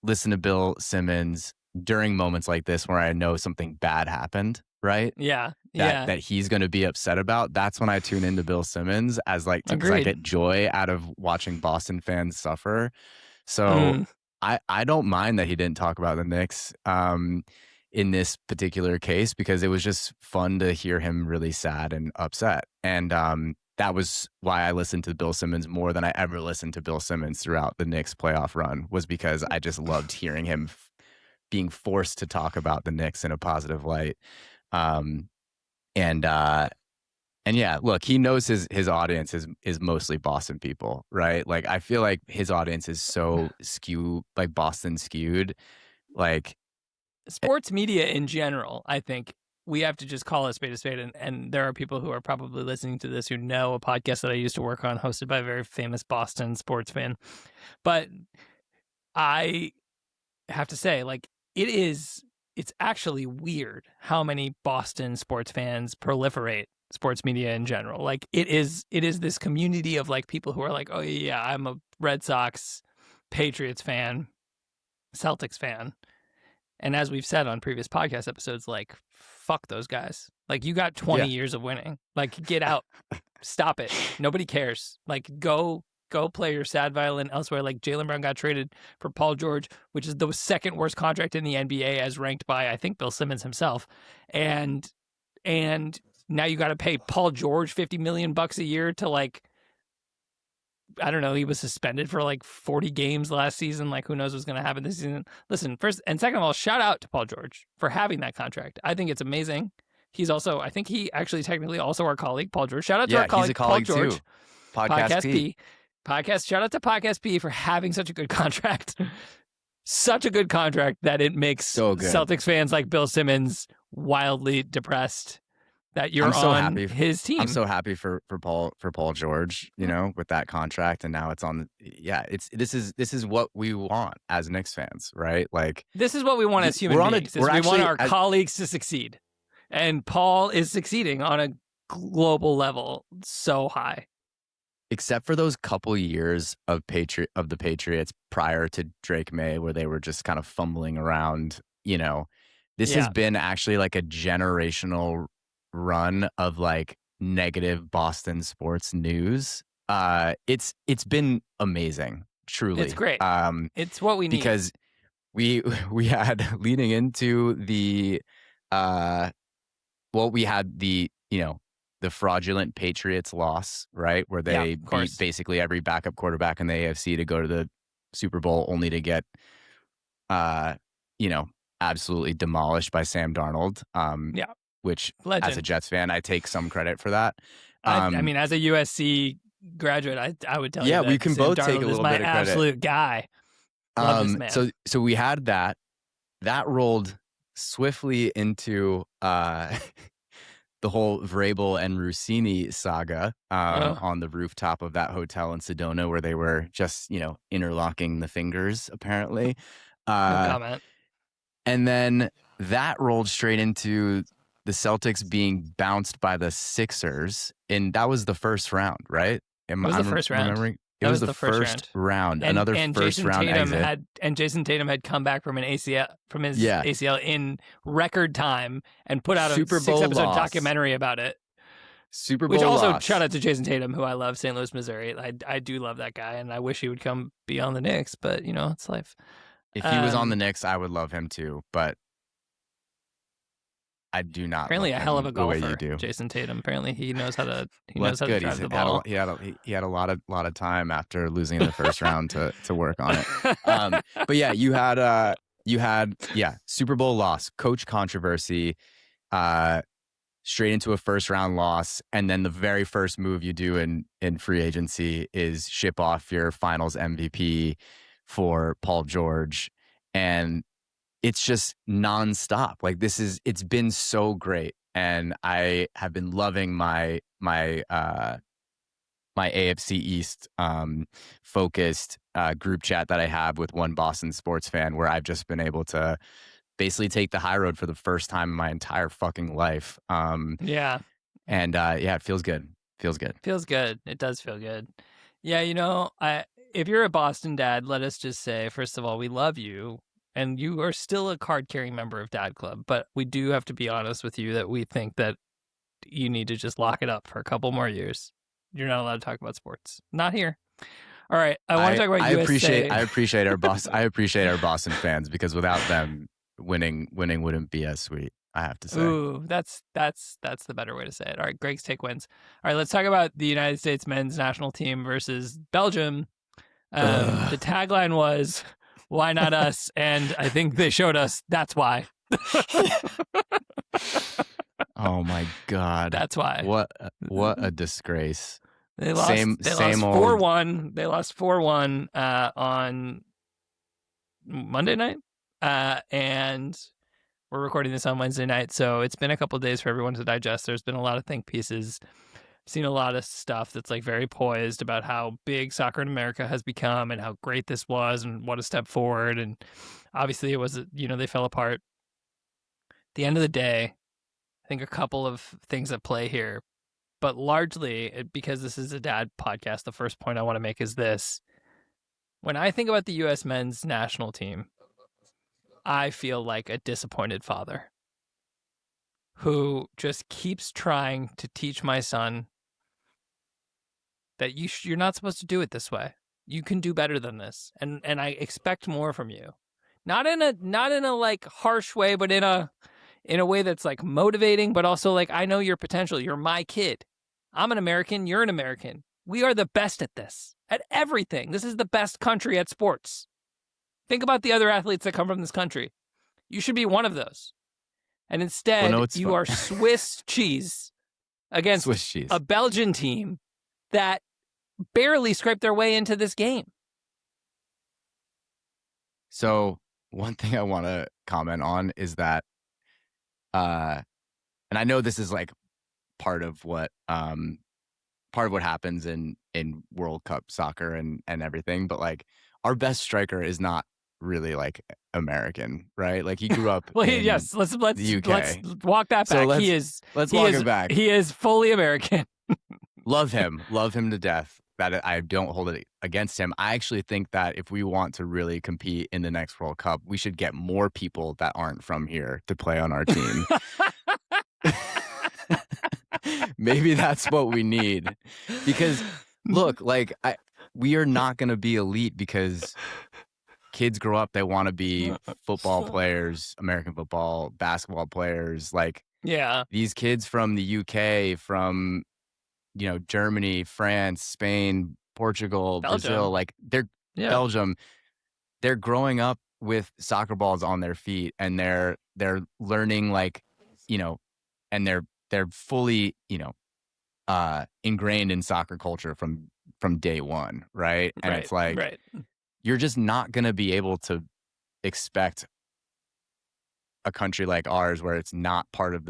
listen to Bill Simmons during moments like this where I know something bad happened, right? Yeah. That he's going to be upset about. That's when I tune into Bill Simmons as like, because I get joy out of watching Boston fans suffer. So I don't mind that he didn't talk about the Knicks in this particular case, because it was just fun to hear him really sad and upset. And that was why I listened to Bill Simmons more than I ever listened to Bill Simmons throughout the Knicks playoff run, was because I just loved hearing him being forced to talk about the Knicks in a positive light. And yeah, look, he knows his audience is mostly Boston people, right? Like, I feel like his audience is so like Boston skewed. Like, sports media in general, I think we have to just call a spade, and there are people who are probably listening to this who know a podcast that I used to work on, hosted by a very famous Boston sports fan. But I have to say, like, it's actually weird how many Boston sports fans proliferate sports media in general. Like, it is this community of like people who are like, oh yeah, I'm a Red Sox, Patriots fan, Celtics fan. And as we've said on previous podcast episodes, like, fuck those guys. Like, you got 20 years of winning. Like, get out. Stop it. Nobody cares. Like, go play your sad violin elsewhere. Like, Jaylen Brown got traded for Paul George, which is the second worst contract in the NBA as ranked by, I think, Bill Simmons himself. And now you got to pay Paul George $50 million a year to, like, I don't know, he was suspended for like 40 games last season. Like, who knows what's going to happen this season? Listen, first and second of all, shout out to Paul George for having that contract. I think it's amazing. He's also, I think he actually technically also our colleague, Paul George. Shout out to our colleague, Paul George. Too. Podcast P. Shout out to Podcast P for having such a good contract. Such a good contract that it makes Celtics fans like Bill Simmons wildly depressed that you're on his team. I'm so happy for Paul George, you know, with that contract, and now it's on. This is what we want as Knicks fans, right? Like, this is what we want as human beings. We want our colleagues to succeed, and Paul is succeeding on a global level so high. Except for those couple years of the Patriots prior to Drake May, where they were just kind of fumbling around, you know, this has been actually like a generational run of like negative Boston sports news. It's been amazing, truly. It's great. It's what we need, because we had leading into the we had the, you know, the fraudulent Patriots loss, right, where they beat basically every backup quarterback in the AFC to go to the Super Bowl, only to get you know, absolutely demolished by Sam Darnold. Which, legend. As a Jets fan, I take some credit for that. I mean, as a USC graduate, I would tell you that we can Sam both Darnold take a little bit of credit. Absolute guy. Love this man. So we had that rolled swiftly into the whole Vrabel and Rossini saga on the rooftop of that hotel in Sedona, where they were just, you know, interlocking the fingers, apparently. No comment. And then that rolled straight into the Celtics being bounced by the Sixers, and that was the first round, right? It was the first round. Remembering? It was the first round. Another first round exit. Jason Tatum had come back from his ACL in record time and put out a Super Bowl 6-episode documentary about it. Super Bowl Which also loss. Shout out to Jason Tatum, who I love, St. Louis, Missouri. I do love that guy, and I wish he would come be on the Knicks, but you know, it's life. If he was on the Knicks, I would love him too, but I do not. Apparently, a hell of a golfer. The way you do. Jason Tatum. Apparently, he knows how to. That's good. Drive the ball. He had a lot of time after losing in the first round to work on it. But yeah, you had Super Bowl loss, coach controversy, straight into a first round loss, and then the very first move you do in free agency is ship off your Finals MVP for Paul George, and it's just nonstop. Like, it's been so great. and I have been loving my AFC East focused group chat that I have with one Boston sports fan, where I've just been able to basically take the high road for the first time in my entire fucking life. Yeah. And it feels good. Feels good. Feels good. It does feel good. Yeah, if you're a Boston dad, let us just say, first of all, we love you. And you are still a card-carrying member of Dad Club. But we do have to be honest with you that we think that you need to just lock it up for a couple more years. You're not allowed to talk about sports. Not here. All right. I want to talk about USA. I appreciate our Boston fans, because without them, winning wouldn't be as sweet, I have to say. Ooh, that's the better way to say it. All right, Greg's take wins. All right, let's talk about the United States men's national team versus Belgium. The tagline was, "Why not us?" And I think they showed us that's why. Oh my God. That's why. What a disgrace. They lost 4-1. They lost 4-1 on Monday night. And we're recording this on Wednesday night, so it's been a couple of days for everyone to digest. There's been a lot of think pieces. Seen a lot of stuff that's like very poised about how big soccer in America has become and how great this was and what a step forward. And obviously it was, they fell apart. At the end of the day, I think a couple of things at play here, but largely because this is a dad podcast, the first point I want to make is this. When I think about the U.S. men's national team, I feel like a disappointed father who just keeps trying to teach my son that you're not supposed to do it this way. You can do better than this, and I expect more from you. Not in a like harsh way, but in a way that's like motivating, but also like, I know your potential. You're my kid. I'm an American. You're an American. We are the best at this, at everything. This is the best country at sports. Think about the other athletes that come from this country. You should be one of those. And instead, you are Swiss cheese against a Belgian team that barely scraped their way into this game. So one thing I want to comment on is that, and I know this is like part of what happens in World Cup soccer and everything, but like our best striker is not really like American, right? Like he grew up well, in yes, let's the UK. Let's walk that back. Let's walk it back. He is fully American. Love him to death. That I don't hold it against him. I actually think that if we want to really compete in the next World Cup, we should get more people that aren't from here to play on our team. Maybe that's what we need. Because look, like we are not going to be elite because kids grow up, they want to be football players, American football, basketball players. Like, yeah, these kids from the UK, from Germany, France, Spain, Portugal, Belgium. Brazil, like Belgium, they're growing up with soccer balls on their feet, and they're learning, like, and they're fully, ingrained in soccer culture from day one, right? And it's like, you're just not going to be able to expect a country like ours, where it's not part of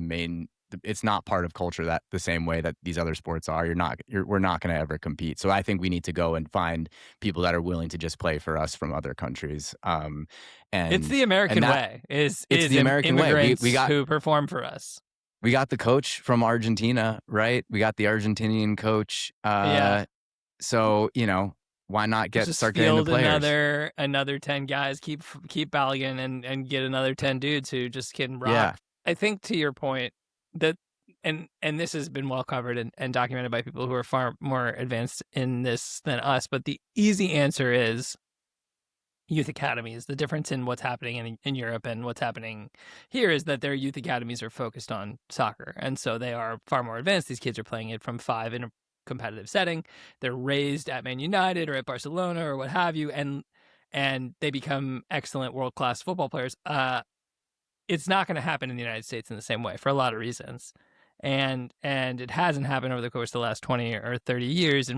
it's not part of culture that the same way that these other sports are. We're not going to ever compete. So I think we need to go and find people that are willing to just play for us from other countries. And it's the American way. It's the American way. We got who perform for us. We got the coach from Argentina, right? We got the Argentinian coach. So, why not start getting the players? Another 10 guys, keep ballying and get another 10 dudes who just can rock. Yeah. I think, to your point, that and this has been well covered and documented by people who are far more advanced in this than us, but the easy answer is youth academies. The difference in what's happening in Europe and what's happening here is that their youth academies are focused on soccer, and so they are far more advanced. These kids are playing it from 5 in a competitive setting. They're raised at Man United or at Barcelona or what have you, and they become excellent world-class football players. It's not going to happen in the United States in the same way for a lot of reasons. And it hasn't happened over the course of the last 20 or 30 years, at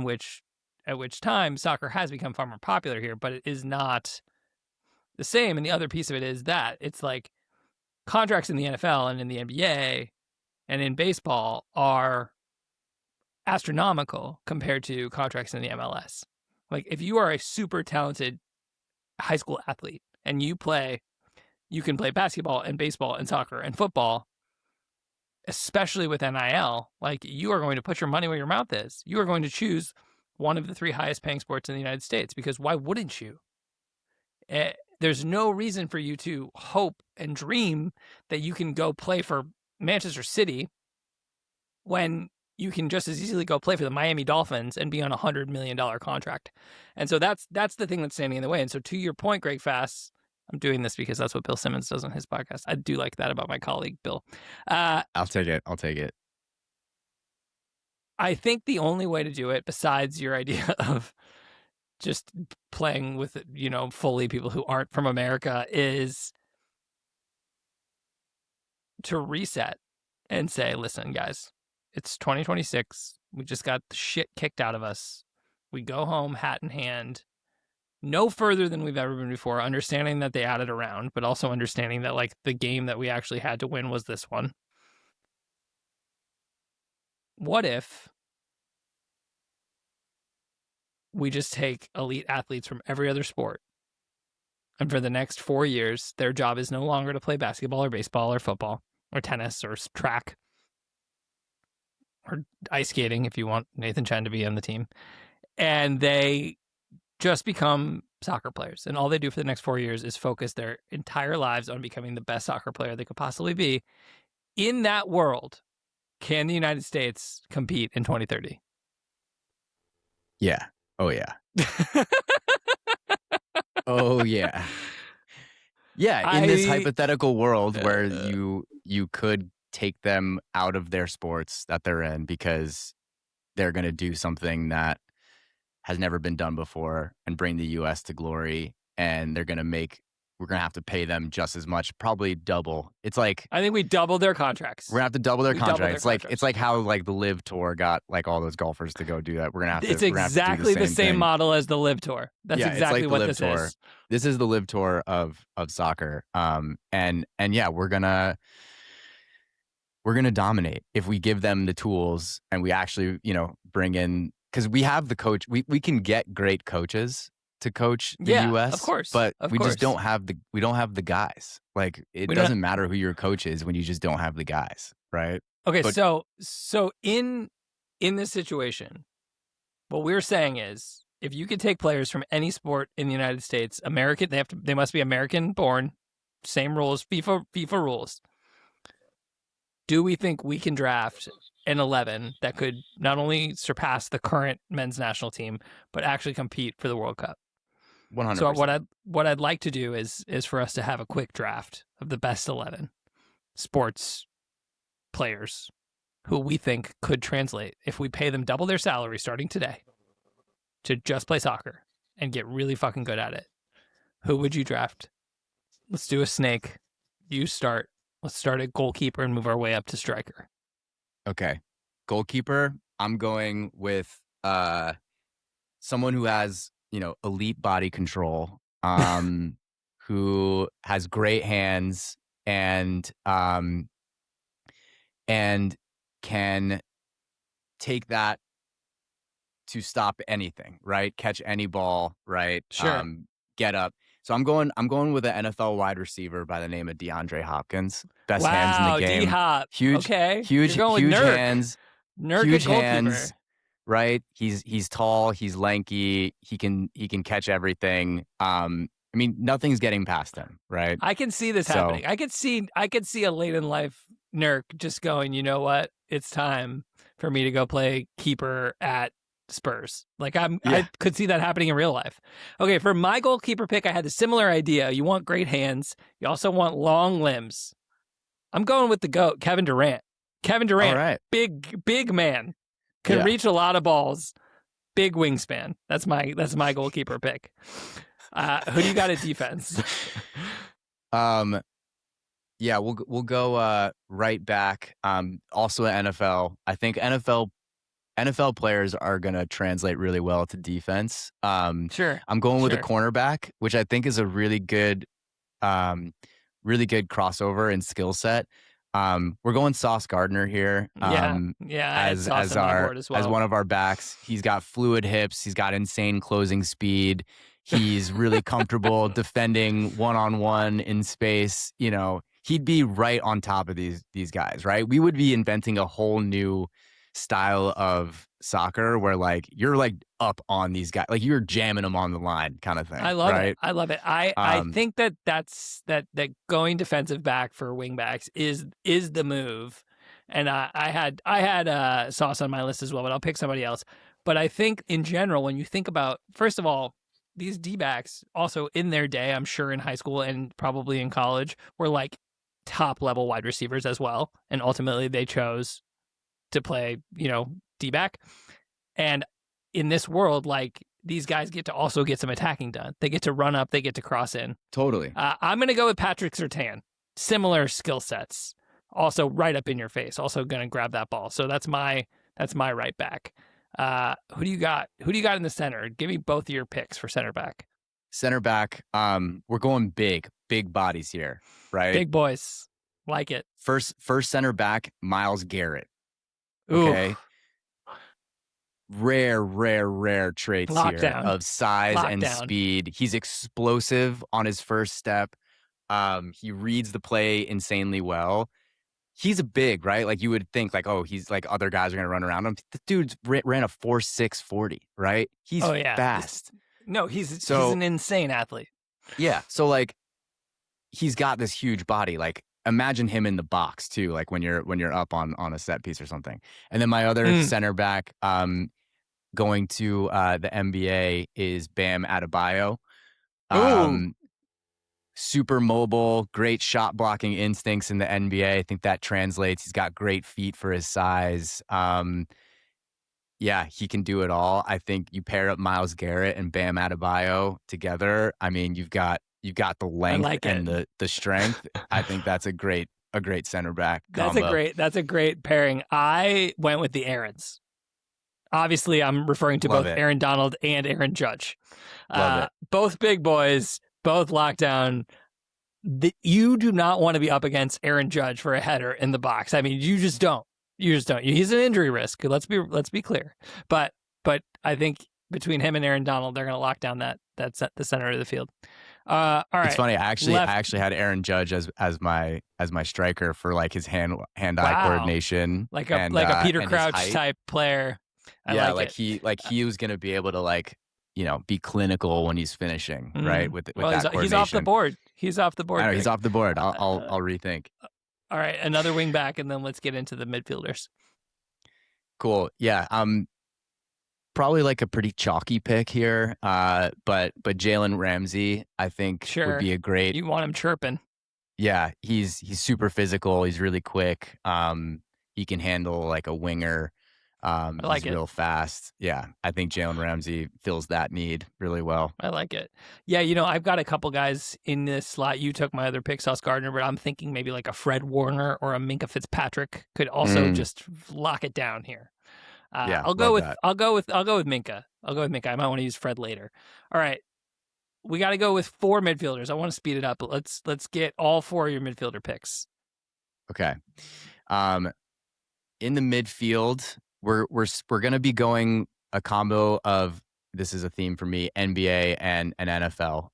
which time soccer has become far more popular here, but it is not the same. And the other piece of it is that it's like contracts in the NFL and in the NBA and in baseball are astronomical compared to contracts in the MLS. Like if you are a super talented high school athlete and you can play basketball and baseball and soccer and football, especially with NIL, like you are going to put your money where your mouth is. You are going to choose one of the 3 highest paying sports in the United States, because why wouldn't you? There's no reason for you to hope and dream that you can go play for Manchester City when you can just as easily go play for the Miami Dolphins and be on a $100 million contract. And so that's the thing that's standing in the way. And so to your point, Greg Fass, I'm doing this because that's what Bill Simmons does on his podcast. I do like that about my colleague, Bill. I'll take it. I think the only way to do it, besides your idea of just playing with, fully people who aren't from America, is to reset and say, listen, guys, it's 2026. We just got the shit kicked out of us. We go home hat in hand, no further than we've ever been before, understanding that they added around, but also understanding that like the game that we actually had to win was this one. What if we just take elite athletes from every other sport, and for the next 4 years, their job is no longer to play basketball or baseball or football or tennis or track or ice skating if you want Nathan Chen to be on the team, and they just become soccer players, and all they do for the next 4 years is focus their entire lives on becoming the best soccer player they could possibly be. In that world, can the United States compete in 2030? Yeah. Oh, yeah. Oh, yeah. Yeah, in this hypothetical world where you could take them out of their sports that they're in because they're going to do something that has never been done before and bring the U.S. to glory, and we're going to have to pay them just as much, probably double. It's like, I think we double their contracts. We're gonna have to double their contracts. It's like how like the Live Tour got like all those golfers to go do that. We're gonna have to. It's exactly the same model as the Live Tour. That's exactly what this is. This is the Live Tour of soccer. And yeah, we're gonna dominate if we give them the tools and we actually bring in, because we have the coach. We can get great coaches to coach the U.S. Of course, but just don't have the guys. Like it doesn't matter who your coach is when you just don't have the guys, right? Okay, so in this situation, what we're saying is, if you could take players from any sport in the United States, American, they must be American born, same rules, FIFA rules. Do we think we can draft an 11 that could not only surpass the current men's national team, but actually compete for the World Cup? 100%. So what I'd like to do is for us to have a quick draft of the best 11 sports players who we think could translate if we pay them double their salary starting today to just play soccer and get really fucking good at it. Who would you draft? Let's do a snake. You start. Let's start at goalkeeper and move our way up to striker. Okay. Goalkeeper, I'm going with someone who has, elite body control, who has great hands and can take that to stop anything, right? Catch any ball, right? Sure. Get up. So I'm going with an NFL wide receiver by the name of DeAndre Hopkins. Best hands in the game. D-Hop. Huge hands. Nurk huge goalkeeper. hands. Right? He's tall, he's lanky, he can catch everything. Nothing's getting past him, right? I can see this happening. I could see a late in life Nurk just going, you know what? It's time for me to go play keeper at Spurs. I could see that happening in real life. Okay, for my goalkeeper pick, I had a similar idea. You want great hands. You also want long limbs. I'm going with the GOAT, Kevin Durant. All right. Big man. Can reach a lot of balls. Big wingspan. That's my goalkeeper pick. Who do you got at defense? Yeah, we'll go right back. Also at NFL. I think NFL players are going to translate really well to defense. Sure. I'm going with a cornerback, which I think is a really good crossover and skill set. We're going Sauce Gardner here. Yeah, I had Sauce on my board as well. As one of our backs. He's got fluid hips. He's got insane closing speed. He's really comfortable defending one-on-one in space. You know, he'd be right on top of these guys, right? We would be inventing a whole new style of soccer where like you're like up on these guys, like you're jamming them on the line kind of thing. I love right? it. I love it. I think that's going defensive back for wingbacks is the move. And I had Sauce on my list as well, but I'll pick somebody else. But I think in general, when you think about, first of all, these D-backs also in their day, I'm sure in high school and probably in college, were like top level wide receivers as well. And ultimately they chose to play, D-back. And in this world, like these guys get to also get some attacking done. They get to run up, they get to cross in. Totally. I'm going to go with Patrick Surtain. Similar skill sets. Also right up in your face. Also going to grab that ball. So that's my right back. Who do you got? Who do you got in the center? Give me both of your picks for center back. Center back, we're going big bodies here, right? Big boys. Like it. First center back, Myles Garrett. Ooh. Okay. Rare traits here of size and speed. He's explosive on his first step. He reads the play insanely well. He's a big, right? Like you would think like, oh, he's like other guys are going to run around him. The dude's ran a 4.6 40, right? He's fast. He's an insane athlete. Yeah. So like he's got this huge body. Like imagine him in the box too, like when you're up on a set piece or something. And then my other center back going to the NBA is Bam Adebayo. Super mobile, great shot blocking instincts in the NBA. I think that translates. He's got great feet for his size. He can do it all. I think you pair up Myles Garrett and Bam Adebayo together. I mean, you've got the length and the strength. I think that's a great center back combo. That's a great pairing. I went with the Aarons. Obviously, I'm referring to both Aaron Donald and Aaron Judge. Both big boys. Both lockdown. You do not want to be up against Aaron Judge for a header in the box. I mean, you just don't. He's an injury risk. Let's be clear. But I think between him and Aaron Donald, they're going to lock down the center of the field. All right. It's funny. I actually had Aaron Judge as my striker for like his hand-eye coordination, like a Peter Crouch type player. He was going to be able to be clinical when he's finishing, right? With that coordination. He's off the board. He's off the board. I know, he's off the board. I'll rethink. All right, another wing back, and then let's get into the midfielders. Cool. Yeah. Probably like a pretty chalky pick here. But Jalen Ramsey, I think would be a great. You want him chirping. Yeah, he's super physical. He's really quick. He can handle like a winger. He's real fast. Yeah, I think Jalen Ramsey fills that need really well. I like it. Yeah, I've got a couple guys in this slot. You took my other pick, Sauce Gardner, but I'm thinking maybe like a Fred Warner or a Minka Fitzpatrick could also just lock it down here. I'll go with Minka. I'll go with Minka. I might want to use Fred later. All right. We got to go with 4 midfielders. I want to speed it up, but let's get all 4 of your midfielder picks. Okay. In the midfield, we're going to be going a combo of, this is a theme for me, NBA and NFL.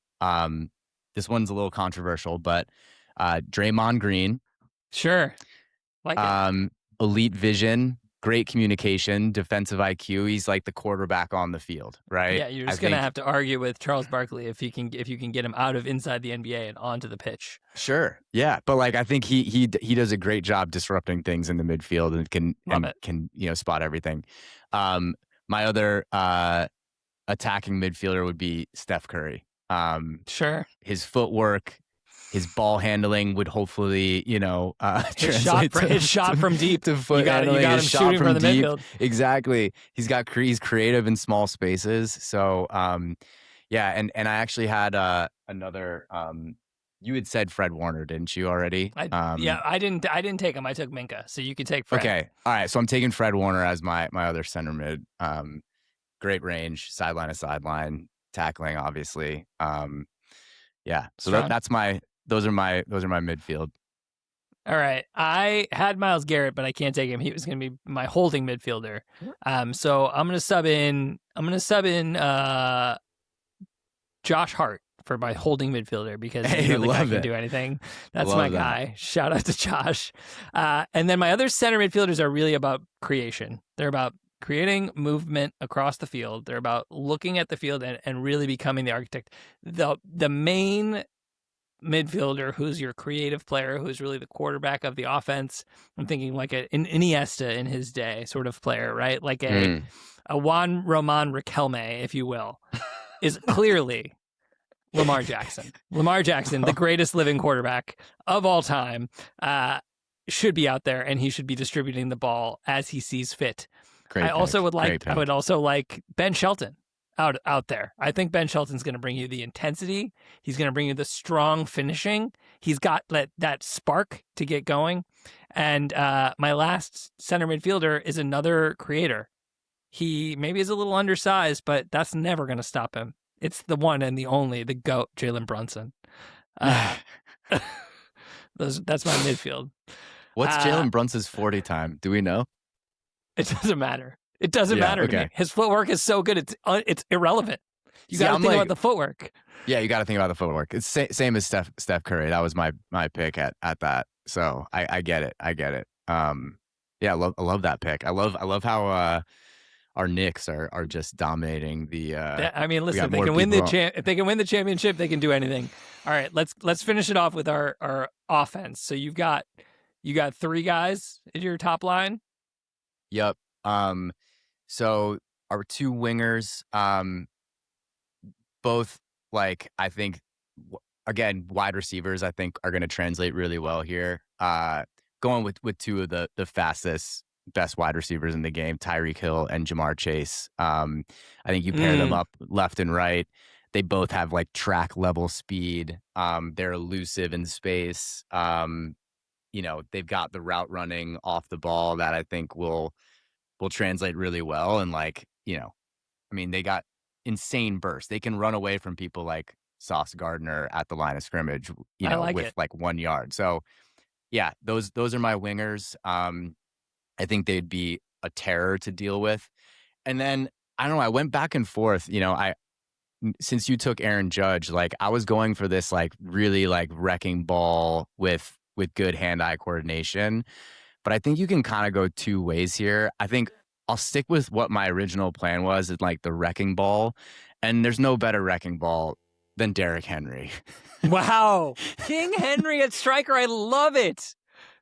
This one's a little controversial, but Draymond Green. Sure. Like it. Elite vision, great communication, defensive IQ. He's like the quarterback on the field, right? Yeah, you're just going to have to argue with Charles Barkley if you can get him out of inside the NBA and onto the pitch. Sure. Yeah, but I think he does a great job disrupting things in the midfield and can spot everything. My other attacking midfielder would be Steph Curry. Sure. His footwork, his ball handling would hopefully, his shot from deep to foot handling. You got him shooting from the midfield. Exactly. He's creative in small spaces. So, and I actually had another. You had said Fred Warner, didn't you already? I didn't take him. I took Minka, so you could take Fred. Okay, all right. So I'm taking Fred Warner as my other center mid. Great range, sideline to sideline, tackling, obviously. So those are my midfield. All right. I had Myles Garrett, but I can't take him. He was going to be my holding midfielder. So I'm going to sub in. Josh Hart for my holding midfielder because the guy can do anything. That's my guy. Shout out to Josh. And then my other center midfielders are really about creation. They're about creating movement across the field. They're about looking at the field and really becoming the architect. The main midfielder who's your creative player, who's really the quarterback of the offense. I'm thinking like an Iniesta in his day sort of player, right? Like a Juan Roman Riquelme, if you will, is clearly Lamar Jackson. Lamar Jackson, the greatest living quarterback of all time, should be out there and he should be distributing the ball as he sees fit. I would also like Ben Shelton out there. I think Ben Shelton's going to bring you the intensity. He's going to bring you the strong finishing. He's got that spark to get going. And my last center midfielder is another creator. He maybe is a little undersized, but that's never going to stop him. It's the one and the only, the GOAT, Jalen Brunson. That's my midfield. What's Jalen Brunson's 40 time? Do we know? It doesn't matter. It doesn't matter to me. His footwork is so good, it's irrelevant. You got to think about the footwork. Yeah, you got to think about the footwork. It's same as Steph Curry. That was my pick at that. So I get it. Yeah, I love that pick. I love how our Knicks are just dominating the. I mean, listen, if they can win the championship, they can do anything. All right, let's finish it off with our offense. So you got 3 guys in your top line. Yep. So our 2 wingers, both like I think again wide receivers I think are going to translate really well here. Going with 2 of the fastest, best wide receivers in the game, Tyreek Hill and Jamar Chase. I think you pair them up left and right. They both have like track level speed. They're elusive in space. They've got the route running off the ball that I think will translate really well. And they got insane bursts. They can run away from people like Sauce Gardner at the line of scrimmage, with 1 yard. So yeah, those are my wingers. I think they'd be a terror to deal with. And then I don't know, I went back and forth, since you took Aaron Judge, I was going for this really wrecking ball with good hand-eye coordination. But I think you can kind of go 2 ways here. I think I'll stick with what my original plan was, the wrecking ball. And there's no better wrecking ball than Derrick Henry. Wow. King Henry at striker. I love it.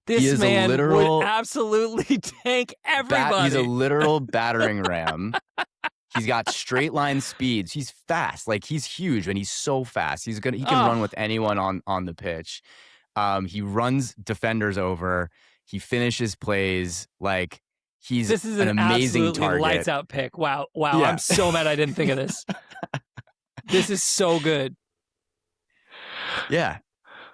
This man would absolutely tank everybody. He's a literal battering ram. He's got straight line speeds. He's fast. He's huge and he's so fast. He can run with anyone on the pitch. He runs defenders over. He finishes plays. This is an amazing target. Lights out pick. Wow. Yeah. I'm so mad I didn't think of this. This is so good. Yeah.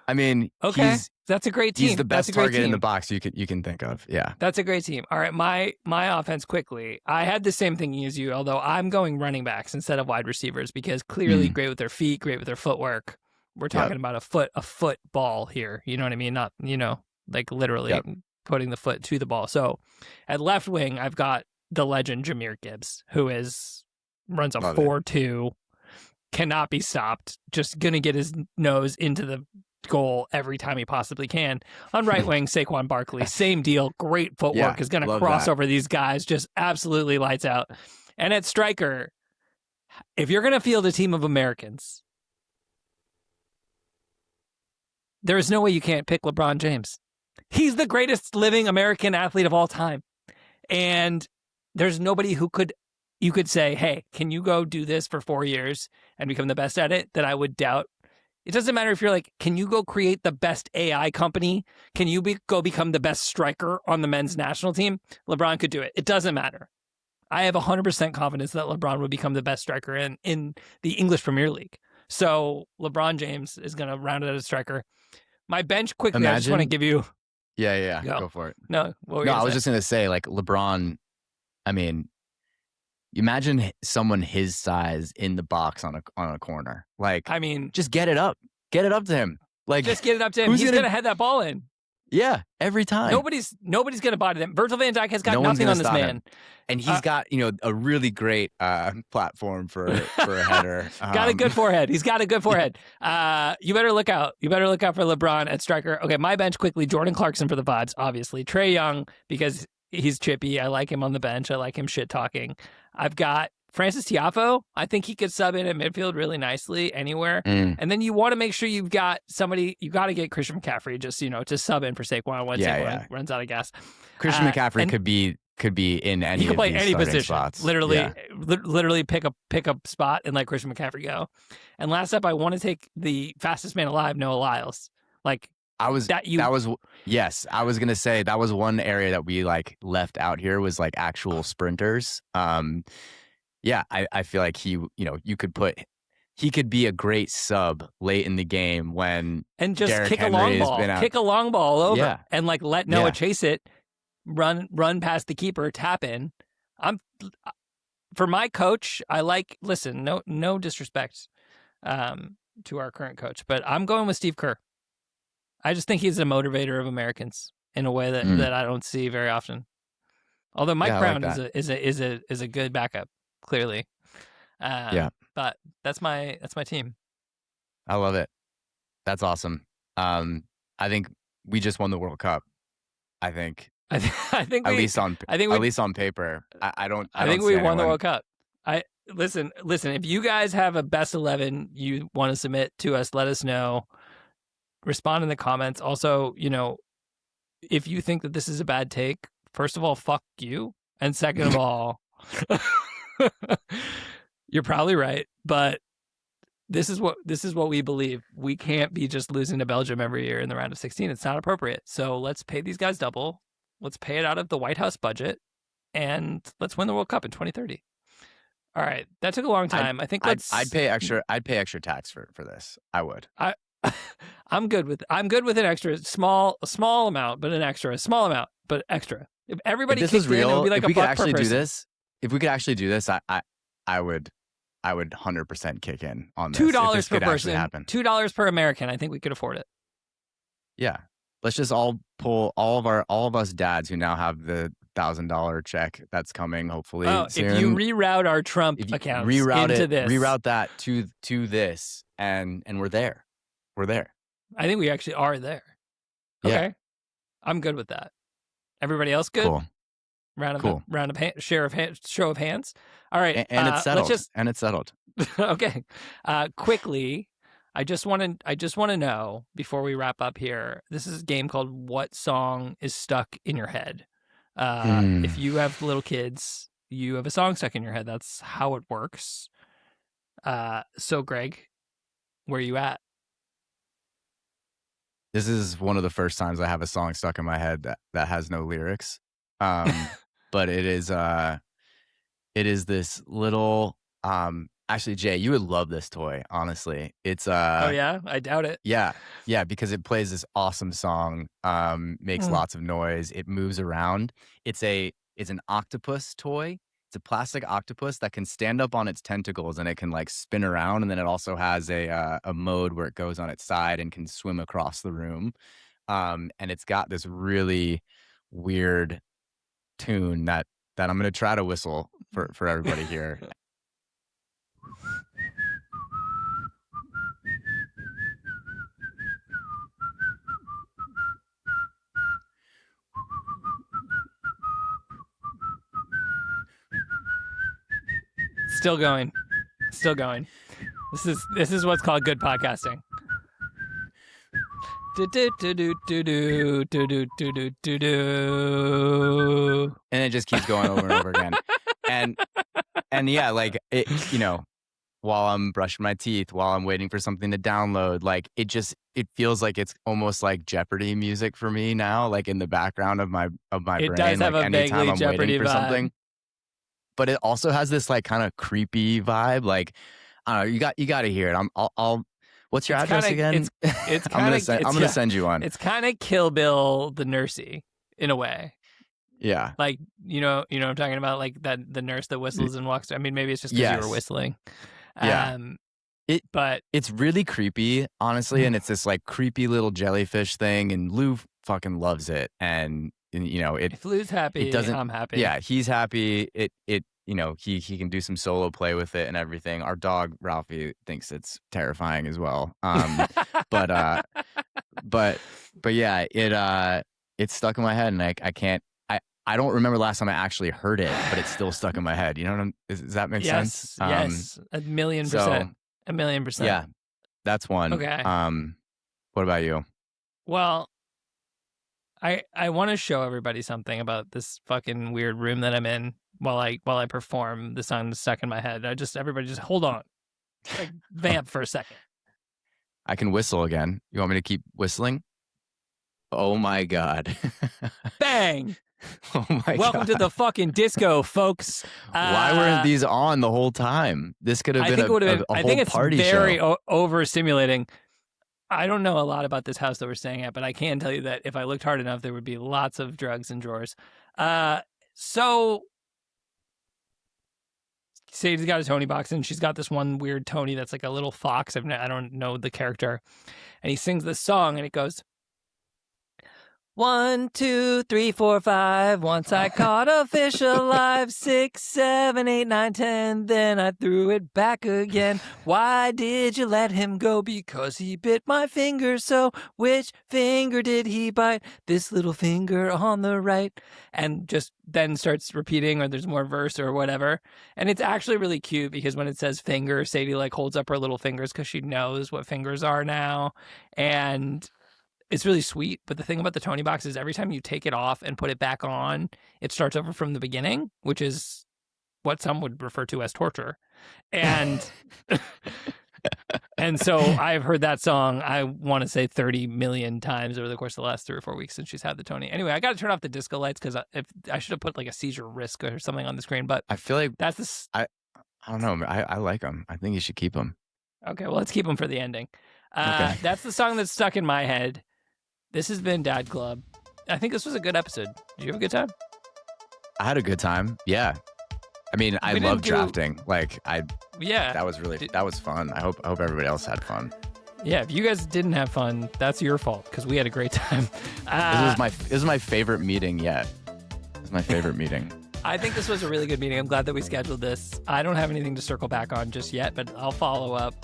I mean, okay, that's a great team. He's the best target in the box you can think of. Yeah. That's a great team. All right, my offense quickly. I had the same thing as you, although I'm going running backs instead of wide receivers because clearly great with their feet, great with their footwork. We're talking about a foot ball here. You know what I mean? Not, literally putting the foot to the ball. So at left wing, I've got the legend Jahmyr Gibbs, who runs a 4.2, cannot be stopped, just going to get his nose into the goal every time he possibly can. On right wing, Saquon Barkley, same deal, great footwork, is going to cross over these guys, just absolutely lights out. And at striker, if you're going to field a team of Americans, there is no way you can't pick LeBron James. He's the greatest living American athlete of all time. And there's nobody you could say, hey, can you go do this for 4 years and become the best at it, that I would doubt. It doesn't matter if you're can you go create the best AI company? Can you go become the best striker on the men's national team? LeBron could do it. It doesn't matter. I have 100% confidence that LeBron would become the best striker in the English Premier League. So LeBron James is going to round it out as striker. My bench quickly, I just want to give you. Yeah. Go for it. No, I was just going to say, LeBron, I mean, imagine someone his size in the box on a corner. Just get it up. Get it up to him. Just get it up to him. He's going to head that ball in. Yeah, every time. Nobody's going to body them. Virgil van Dijk has got No one's nothing gonna on this stop man. him. And he's got, a really great platform for a header. Got a good forehead. He's got a good forehead. You better look out. You better look out for LeBron at striker. Okay, my bench quickly. Jordan Clarkson for the vibes, obviously. Trae Young, because he's chippy. I like him on the bench. I like him shit-talking. I've got Francis Tiafoe. I think he could sub in at midfield really nicely anywhere. And then you want to make sure you've got somebody, you got to get Christian McCaffrey just, to sub in for Saquon when Saquon runs out of gas. Christian McCaffrey could be in any. He can play any position. Spots. Literally pick up spot and let Christian McCaffrey go. And last up, I want to take the fastest man alive, Noah Lyles. I was gonna say that was one area that we left out here was actual sprinters. I feel like he could be a great sub late in the game when and just Derrick kick Henry kick a long ball over and let Noah chase it, run past the keeper, tap in. For my coach, no disrespect to our current coach, but I'm going with Steve Kerr. I just think he's a motivator of Americans in a way that I don't see very often. Although Mike Brown is a good backup, clearly. But that's my team. I love it. That's awesome. I think we just won the World Cup. I think at least on paper. I think we won the World Cup. Listen. If you guys have a best 11 you want to submit to us, let us know. Respond in the comments. Also, if you think that this is a bad take, first of all, fuck you, and second of all, you're probably right. But this is what we believe. We can't be just losing to Belgium every year in the round of 16. It's not appropriate. So let's pay these guys double. Let's pay it out of the White House budget, and let's win the World Cup in 2030. All right, that took a long time. I'd pay extra tax for this. I would. I'm good with an extra small amount, but a small amount, but extra. If everybody if this was real, in, it would be like if we could $1 actually per do person. this, if we could actually do this, I would 100% kick in on this. $2 per person, happen. $2 per American. I think we could afford it. Yeah, let's just all pull all of us dads who now have the $1,000 check that's coming. Hopefully, soon. If you reroute our Trump accounts into this, reroute that to this, and we're there. We're there. I think we actually are there. Okay. Yeah. I'm good with that. Everybody else good? Cool. Show of hands. All right. And it's settled. Okay. Quickly, I just want to know before we wrap up here. This is a game called What Song is Stuck in Your Head. If you have little kids, you have a song stuck in your head. That's how it works. So Greg, where are you at? This is one of the first times I have a song stuck in my head that has no lyrics. But it is this little actually, Jay, you would love this toy, honestly. It's oh yeah? I doubt it. Yeah, because it plays this awesome song, makes lots of noise, it moves around. It's an octopus toy. It's a plastic octopus that can stand up on its tentacles and it can spin around, and then it also has a mode where it goes on its side and can swim across the room. And it's got this really weird tune that I'm going to try to whistle for everybody here. Still going. This is what's called good podcasting. And it just keeps going over and over again. And yeah, while I'm brushing my teeth, while I'm waiting for something to download, it feels like it's almost like Jeopardy music for me now, in the background of my brain. It does have a vaguely Jeopardy vibe. Something. But it also has this kind of creepy vibe. I don't know. You got to hear it. I'll. What's your address again? It's I'm gonna send you one. It's kind of Kill Bill the nursey in a way. Yeah. You know what I'm talking about, the nurse that whistles and walks. I mean, maybe it's just because you were whistling. Yeah. It's really creepy, honestly, and it's this like creepy little jellyfish thing, and Lou fucking loves it. And you know, if Lou's happy, I'm happy. Yeah, he's happy. You know, he can do some solo play with it and everything. Our dog Ralphie thinks it's terrifying as well. But yeah, it's stuck in my head, and I can't. I don't remember last time I actually heard it, but it's still stuck in my head. You know what does that make sense? Yes, 1,000,000%. 1,000,000%. Yeah, that's one. Okay. What about you? Well, I want to show everybody something about this fucking weird room that I'm in while I perform the song that's stuck in my head. Everybody just hold on. Like, vamp for a second. I can whistle again. You want me to keep whistling? Oh my God. Bang! Oh my Welcome God. to the fucking disco, folks. Why weren't these on the whole time? This could have been a whole party show. I think it's very overstimulating. I don't know a lot about this house that we're staying at, but I can tell you that if I looked hard enough, there would be lots of drugs in drawers. So Sadie's got a Tony box, and she's got this one weird Tony that's like a little fox. I don't know the character. And he sings this song, and it goes, 1, 2, 3, 4, 5. Once I caught a fish alive. 6, 7, 8, 9, 10. Then I threw it back again. Why did you let him go? Because he bit my finger. So which finger did he bite? This little finger on the right. And just then starts repeating, or there's more verse or whatever. And it's actually really cute because when it says finger, Sadie like holds up her little fingers because she knows what fingers are now. And it's really sweet, but the thing about the Tony box is every time you take it off and put it back on, it starts over from the beginning, which is what some would refer to as torture. And and so I've heard that song, I want to say 30 million times over the course of the last 3 or 4 weeks since she's had the Tony. Anyway, I got to turn off the disco lights because I should have put like a seizure risk or something on the screen, but I feel like that's I don't know. I like them. I think you should keep them. Okay, well, let's keep them for the ending. Okay. That's the song that's stuck in my head. This has been Dad Club. I think this was a good episode. Did you have a good time? I had a good time. Yeah. I mean, I love drafting. Yeah. That was fun. I hope everybody else had fun. Yeah, if you guys didn't have fun, that's your fault because we had a great time. This is my favorite meeting yet. This is my favorite meeting. I think this was a really good meeting. I'm glad that we scheduled this. I don't have anything to circle back on just yet, but I'll follow up.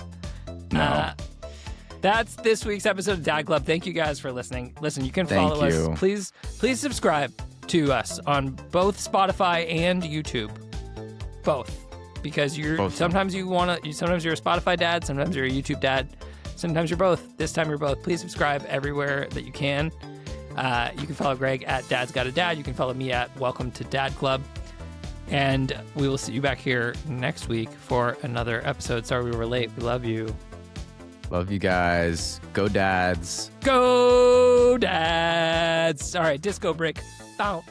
No. That's this week's episode of Dad Club. Thank you guys for listening. Listen, you can follow us. Please subscribe to us on both Spotify and YouTube. Both. Because sometimes you're a Spotify dad, sometimes you're a YouTube dad, sometimes you're both. This time you're both. Please subscribe everywhere that you can. You can follow Greg at Dad's Got a Dad. You can follow me at Welcome to Dad Club. And we will see you back here next week for another episode. Sorry we were late. We love you. Love you guys. Go Dads. Go Dads. All right, disco break. Bow.